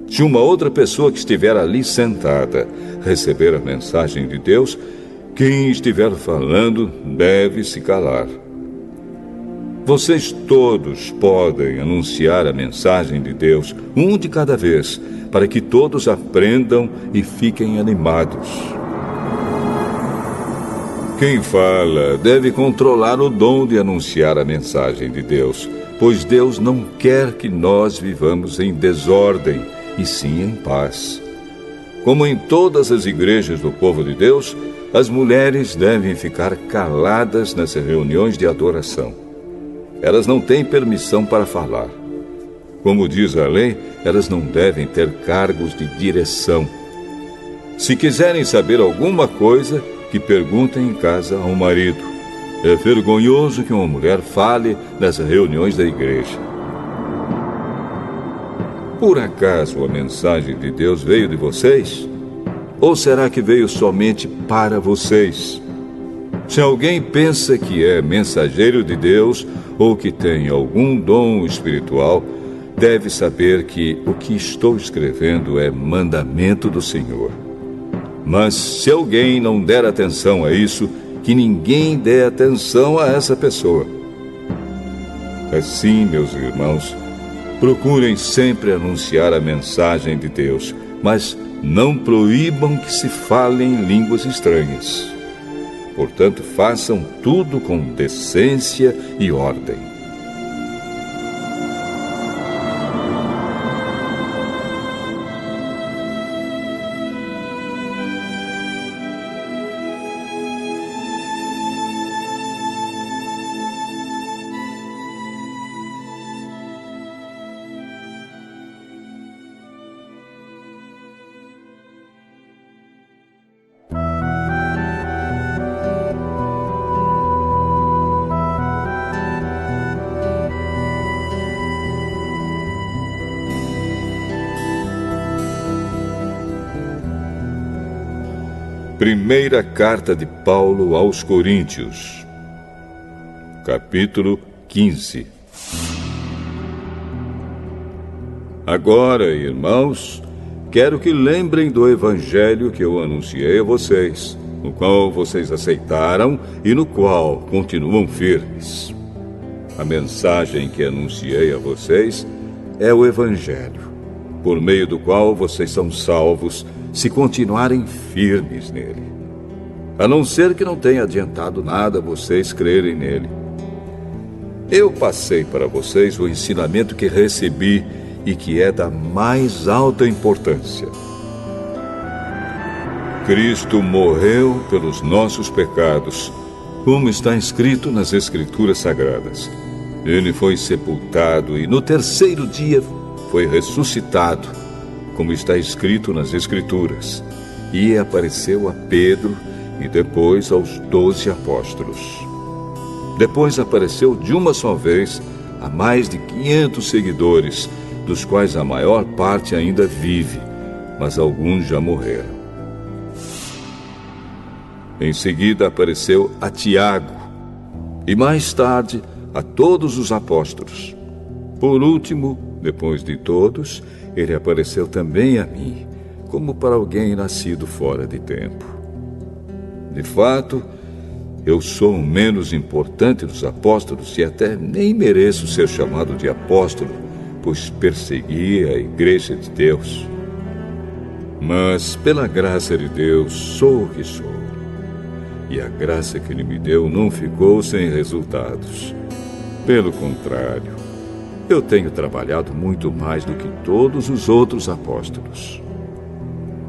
Se uma outra pessoa que estiver ali sentada receber a mensagem de Deus, quem estiver falando deve se calar. Vocês todos podem anunciar a mensagem de Deus, um de cada vez, para que todos aprendam e fiquem animados. Quem fala deve controlar o dom de anunciar a mensagem de Deus, pois Deus não quer que nós vivamos em desordem, e sim em paz. Como em todas as igrejas do povo de Deus, as mulheres devem ficar caladas nas reuniões de adoração. Elas não têm permissão para falar. Como diz a lei, elas não devem ter cargos de direção. Se quiserem saber alguma coisa, que perguntem em casa ao marido. É vergonhoso que uma mulher fale nas reuniões da igreja. Por acaso a mensagem de Deus veio de vocês? Ou será que veio somente para vocês? Se alguém pensa que é mensageiro de Deus ou que tem algum dom espiritual, deve saber que o que estou escrevendo é mandamento do Senhor. Mas se alguém não der atenção a isso, que ninguém dê atenção a essa pessoa. Assim, meus irmãos, procurem sempre anunciar a mensagem de Deus, mas não proíbam que se falem línguas estranhas. Portanto, façam tudo com decência e ordem. Primeira carta de Paulo aos Coríntios, capítulo 15. Agora, irmãos, quero que lembrem do evangelho que eu anunciei a vocês, no qual vocês aceitaram e no qual continuam firmes. A mensagem que anunciei a vocês é o evangelho, por meio do qual vocês são salvos, se continuarem firmes nele. A não ser que não tenha adiantado nada vocês crerem nele. Eu passei para vocês o ensinamento que recebi e que é da mais alta importância. Cristo morreu pelos nossos pecados, como está escrito nas Escrituras Sagradas. Ele foi sepultado e no terceiro dia foi ressuscitado, como está escrito nas Escrituras, e apareceu a Pedro e depois aos 12 apóstolos. Depois apareceu de uma só vez a mais de 500 seguidores, dos quais a maior parte ainda vive, mas alguns já morreram. Em seguida apareceu a Tiago, e mais tarde a todos os apóstolos. Por último, depois de todos, ele apareceu também a mim, como para alguém nascido fora de tempo. De fato, eu sou o menos importante dos apóstolos e até nem mereço ser chamado de apóstolo, pois persegui a igreja de Deus. Mas, pela graça de Deus, sou o que sou. E a graça que Ele me deu não ficou sem resultados. Pelo contrário, eu tenho trabalhado muito mais do que todos os outros apóstolos.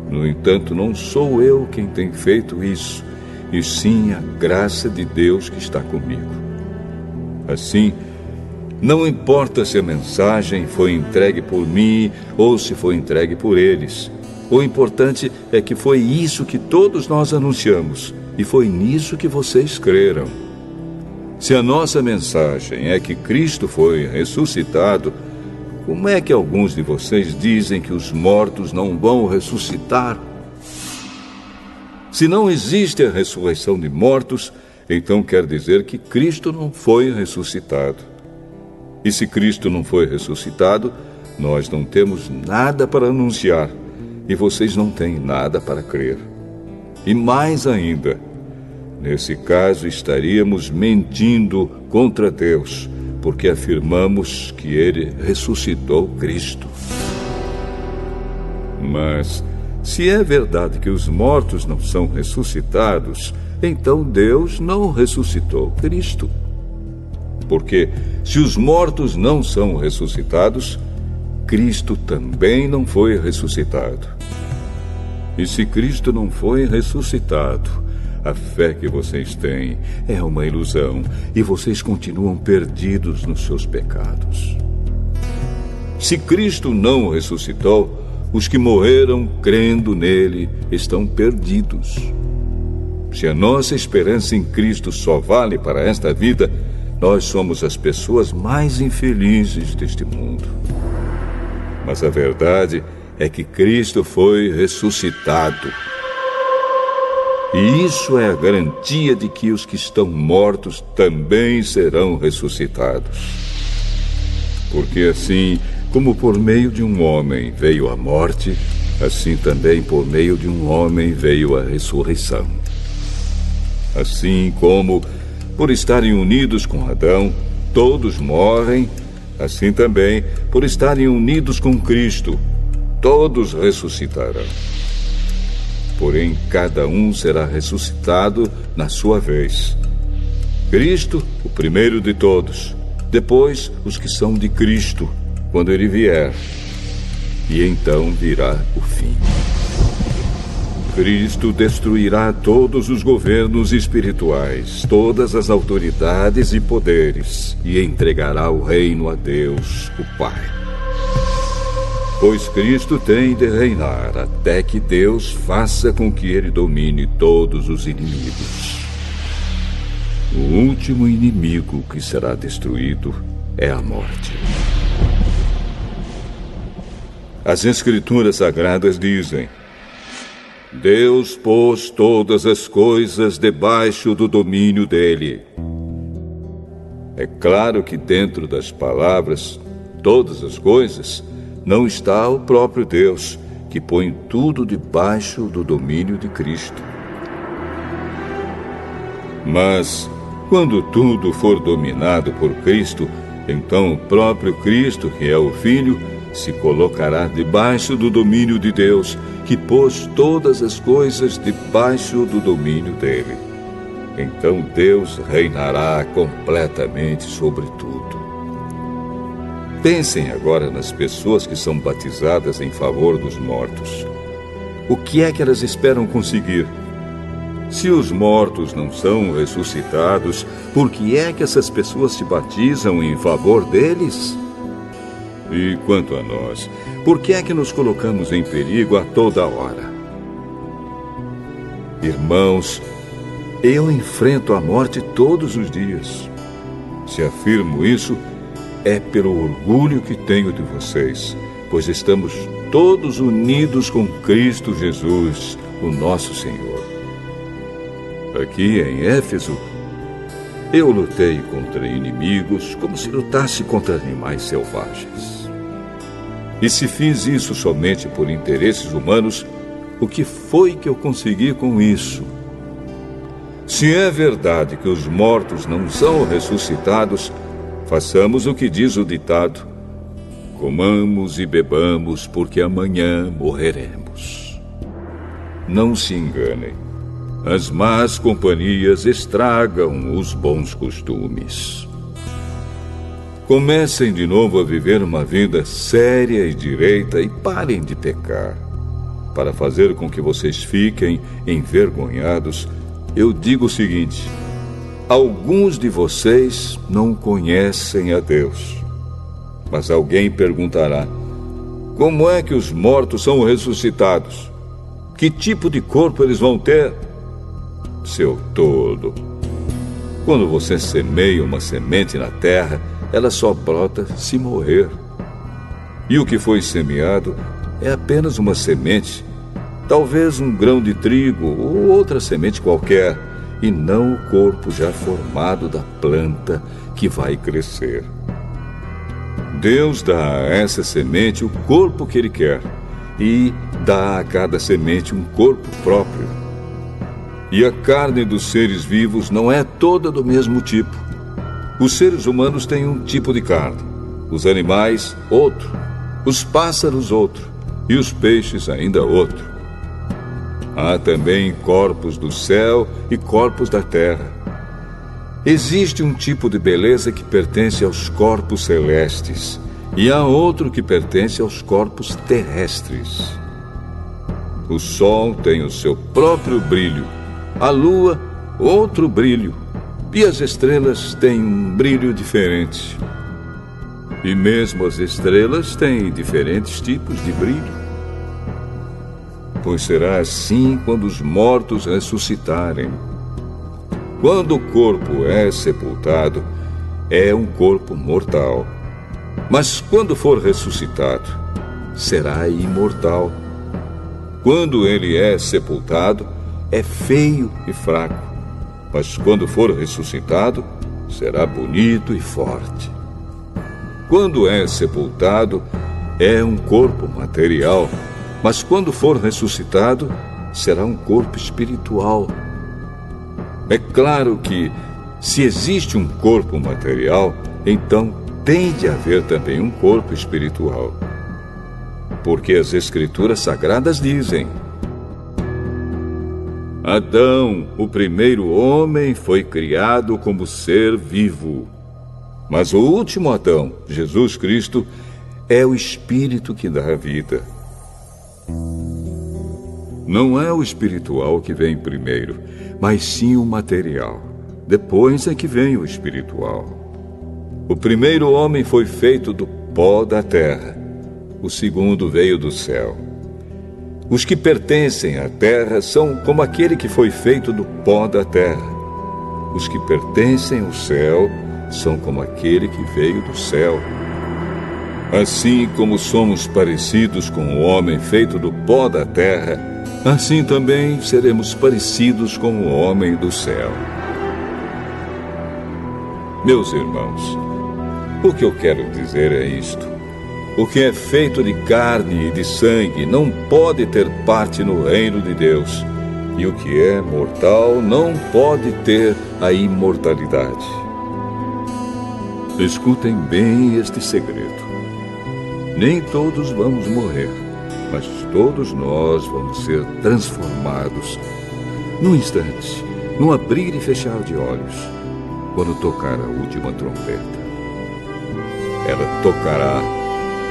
No entanto, não sou eu quem tem feito isso, e sim a graça de Deus que está comigo. Assim, não importa se a mensagem foi entregue por mim ou se foi entregue por eles. O importante é que foi isso que todos nós anunciamos, e foi nisso que vocês creram. Se a nossa mensagem é que Cristo foi ressuscitado, como é que alguns de vocês dizem que os mortos não vão ressuscitar? Se não existe a ressurreição de mortos, então quer dizer que Cristo não foi ressuscitado. E se Cristo não foi ressuscitado, nós não temos nada para anunciar, e vocês não têm nada para crer. E mais ainda, nesse caso, estaríamos mentindo contra Deus, porque afirmamos que Ele ressuscitou Cristo. Mas, se é verdade que os mortos não são ressuscitados, então Deus não ressuscitou Cristo. Porque, se os mortos não são ressuscitados, Cristo também não foi ressuscitado. E se Cristo não foi ressuscitado, a fé que vocês têm é uma ilusão e vocês continuam perdidos nos seus pecados. Se Cristo não ressuscitou, os que morreram crendo nele estão perdidos. Se a nossa esperança em Cristo só vale para esta vida, nós somos as pessoas mais infelizes deste mundo. Mas a verdade é que Cristo foi ressuscitado. E isso é a garantia de que os que estão mortos também serão ressuscitados. Porque assim, Como por meio de um homem veio a morte, assim também por meio de um homem veio a ressurreição. Assim como, por estarem unidos com Adão, todos morrem, assim também, por estarem unidos com Cristo, todos ressuscitarão. Porém, cada um será ressuscitado na sua vez. Cristo, o primeiro de todos, depois os que são de Cristo, quando ele vier. E então virá o fim. Cristo destruirá todos os governos espirituais, todas as autoridades e poderes, e entregará o reino a Deus, o Pai. Pois Cristo tem de reinar até que Deus faça com que ele domine todos os inimigos. O último inimigo que será destruído é a morte. As Escrituras Sagradas dizem: Deus pôs todas as coisas debaixo do domínio dele. É claro que dentro das palavras, todas as coisas, não está o próprio Deus, que põe tudo debaixo do domínio de Cristo. Mas, quando tudo for dominado por Cristo, então o próprio Cristo, que é o Filho, se colocará debaixo do domínio de Deus, que pôs todas as coisas debaixo do domínio dele. Então Deus reinará completamente sobre tudo. Pensem agora nas pessoas que são batizadas em favor dos mortos. O que é que elas esperam conseguir? Se os mortos não são ressuscitados, por que é que essas pessoas se batizam em favor deles? E quanto a nós, por que é que nos colocamos em perigo a toda hora? Irmãos, eu enfrento a morte todos os dias. Se afirmo isso, é pelo orgulho que tenho de vocês, pois estamos todos unidos com Cristo Jesus, o nosso Senhor. Aqui em Éfeso, eu lutei contra inimigos como se lutasse contra animais selvagens. E se fiz isso somente por interesses humanos, o que foi que eu consegui com isso? Se é verdade que os mortos não são ressuscitados, façamos o que diz o ditado: comamos e bebamos, porque amanhã morreremos. Não se enganem. As más companhias estragam os bons costumes. Comecem de novo a viver uma vida séria e direita e parem de pecar. Para fazer com que vocês fiquem envergonhados, eu digo o seguinte: alguns de vocês não conhecem a Deus. Mas alguém perguntará: como é que os mortos são ressuscitados? Que tipo de corpo eles vão ter? Seu tolo! Quando você semeia uma semente na terra, ela só brota se morrer. E o que foi semeado é apenas uma semente, talvez um grão de trigo ou outra semente qualquer, e não o corpo já formado da planta que vai crescer. Deus dá a essa semente o corpo que Ele quer e dá a cada semente um corpo próprio. E a carne dos seres vivos não é toda do mesmo tipo. Os seres humanos têm um tipo de carne, os animais outro, os pássaros outro e os peixes ainda outro. Há também corpos do céu e corpos da terra. Existe um tipo de beleza que pertence aos corpos celestes e há outro que pertence aos corpos terrestres. O sol tem o seu próprio brilho, a lua outro brilho e as estrelas têm um brilho diferente. E mesmo as estrelas têm diferentes tipos de brilho. Pois será assim quando os mortos ressuscitarem. Quando o corpo é sepultado, é um corpo mortal. Mas quando for ressuscitado, será imortal. Quando ele é sepultado, é feio e fraco. Mas quando for ressuscitado, será bonito e forte. Quando é sepultado, é um corpo material, mas quando for ressuscitado, será um corpo espiritual. É claro que, se existe um corpo material, então tem de haver também um corpo espiritual. Porque as Escrituras Sagradas dizem: Adão, o primeiro homem, foi criado como ser vivo. Mas o último Adão, Jesus Cristo, é o Espírito que dá a vida. Não é o espiritual que vem primeiro, mas sim o material. Depois é que vem o espiritual. O primeiro homem foi feito do pó da terra. O segundo veio do céu. Os que pertencem à terra são como aquele que foi feito do pó da terra. Os que pertencem ao céu são como aquele que veio do céu. Assim como somos parecidos com o homem feito do pó da terra, assim também seremos parecidos com o homem do céu. Meus irmãos, o que eu quero dizer é isto: o que é feito de carne e de sangue não pode ter parte no reino de Deus, e o que é mortal não pode ter a imortalidade. Escutem bem este segredo. Nem todos vamos morrer, mas todos nós vamos ser transformados num instante, num abrir e fechar de olhos, quando tocar a última trombeta. Ela tocará.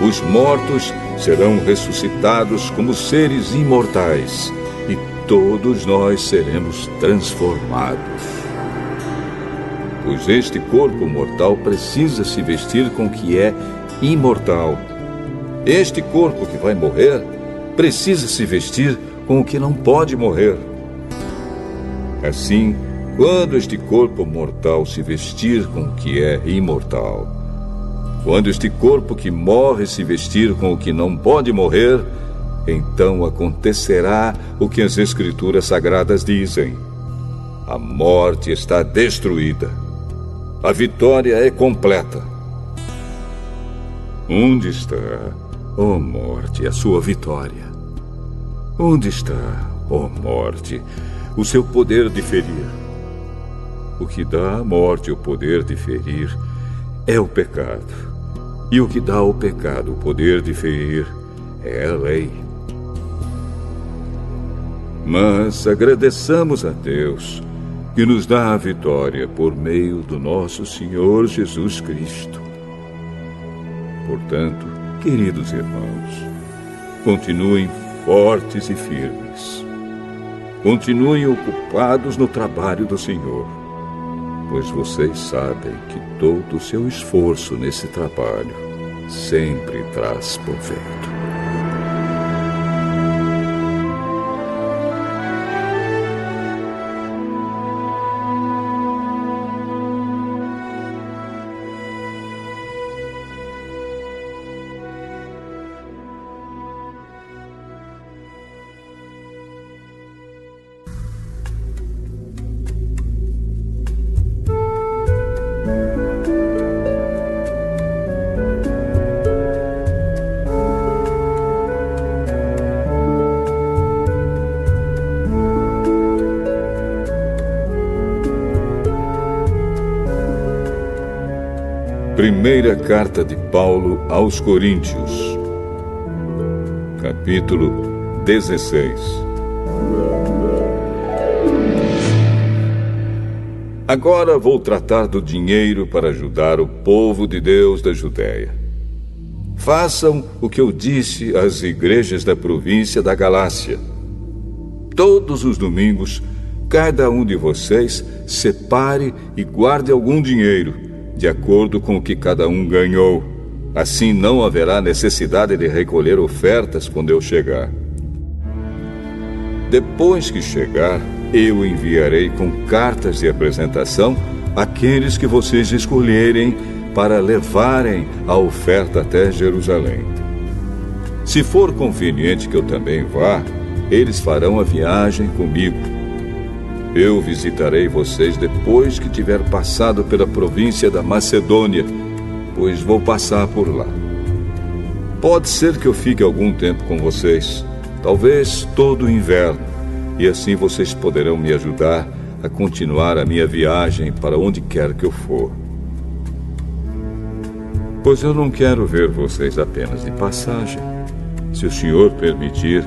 Os mortos serão ressuscitados como seres imortais, e todos nós seremos transformados. Pois este corpo mortal precisa se vestir com o que é imortal. Este corpo que vai morrer precisa se vestir com o que não pode morrer. Assim, quando este corpo mortal se vestir com o que é imortal, quando este corpo que morre se vestir com o que não pode morrer, então acontecerá o que as Escrituras Sagradas dizem: a morte está destruída. A vitória é completa. Onde está, ó morte, a sua vitória? Onde está, ó morte, o seu poder de ferir? O que dá à morte o poder de ferir é o pecado. E o que dá ao pecado o poder de ferir é a lei. Mas agradeçamos a Deus, que nos dá a vitória por meio do nosso Senhor Jesus Cristo. Portanto, queridos irmãos, continuem fortes e firmes. Continuem ocupados no trabalho do Senhor, pois vocês sabem que todo o seu esforço nesse trabalho sempre traz proveito. Primeira carta de Paulo aos Coríntios, capítulo 16. Agora vou tratar do dinheiro para ajudar o povo de Deus da Judéia. Façam o que eu disse às igrejas da província da Galácia. Todos os domingos, cada um de vocês separe e guarde algum dinheiro, de acordo com o que cada um ganhou. Assim não haverá necessidade de recolher ofertas quando eu chegar. Depois que chegar, eu enviarei com cartas de apresentação aqueles que vocês escolherem para levarem a oferta até Jerusalém. Se for conveniente que eu também vá, eles farão a viagem comigo. Eu visitarei vocês depois que tiver passado pela província da Macedônia, pois vou passar por lá. Pode ser que eu fique algum tempo com vocês, talvez todo o inverno, e assim vocês poderão me ajudar a continuar a minha viagem para onde quer que eu for. Pois eu não quero ver vocês apenas de passagem. Se o Senhor permitir,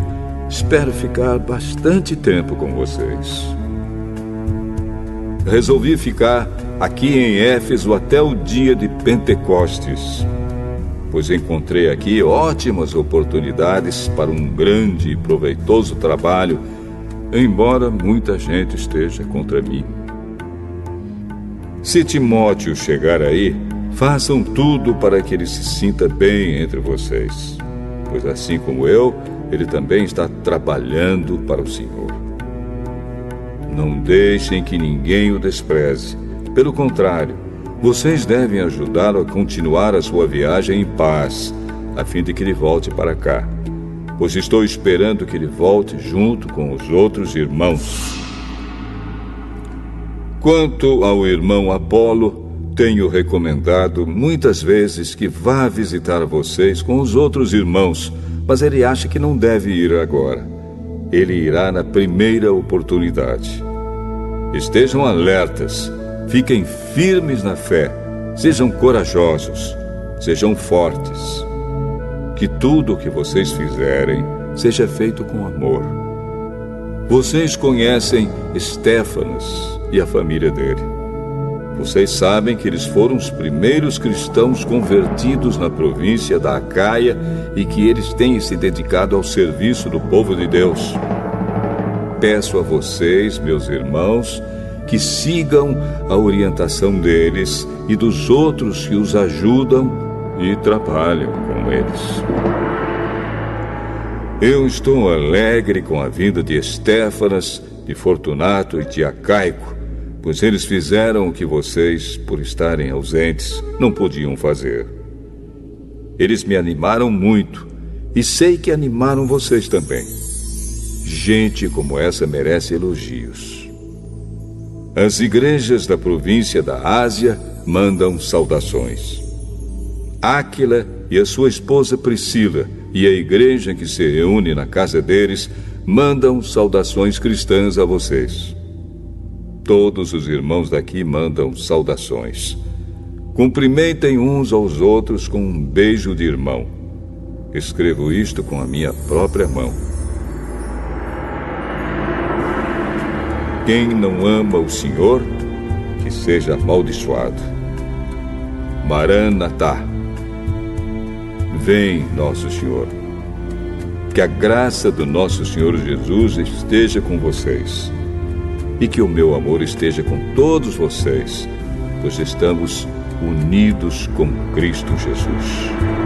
espero ficar bastante tempo com vocês. Resolvi ficar aqui em Éfeso até o dia de Pentecostes, pois encontrei aqui ótimas oportunidades para um grande e proveitoso trabalho, embora muita gente esteja contra mim. Se Timóteo chegar aí, façam tudo para que ele se sinta bem entre vocês, pois assim como eu, ele também está trabalhando para o Senhor. Não deixem que ninguém o despreze. Pelo contrário, vocês devem ajudá-lo a continuar a sua viagem em paz, a fim de que ele volte para cá, pois estou esperando que ele volte junto com os outros irmãos. Quanto ao irmão Apolo, tenho recomendado muitas vezes que vá visitar vocês com os outros irmãos, mas ele acha que não deve ir agora. Ele irá na primeira oportunidade. Estejam alertas, fiquem firmes na fé, sejam corajosos, sejam fortes. Que tudo o que vocês fizerem seja feito com amor. Vocês conhecem Estéfanas e a família dele. Vocês sabem que eles foram os primeiros cristãos convertidos na província da Acaia e que eles têm se dedicado ao serviço do povo de Deus. Peço a vocês, meus irmãos, que sigam a orientação deles e dos outros que os ajudam e trabalham com eles. Eu estou alegre com a vinda de Estéfanas, de Fortunato e de Acaico, pois eles fizeram o que vocês, por estarem ausentes, não podiam fazer. Eles me animaram muito e sei que animaram vocês também. Gente como essa merece elogios. As igrejas da província da Ásia mandam saudações. Áquila e a sua esposa Priscila e a igreja que se reúne na casa deles mandam saudações cristãs a vocês. Todos os irmãos daqui mandam saudações. Cumprimentem uns aos outros com um beijo de irmão. Escrevo isto com a minha própria mão. Quem não ama o Senhor, que seja amaldiçoado. Maranatá. Vem, nosso Senhor. Que a graça do nosso Senhor Jesus esteja com vocês. E que o meu amor esteja com todos vocês, pois estamos unidos com Cristo Jesus.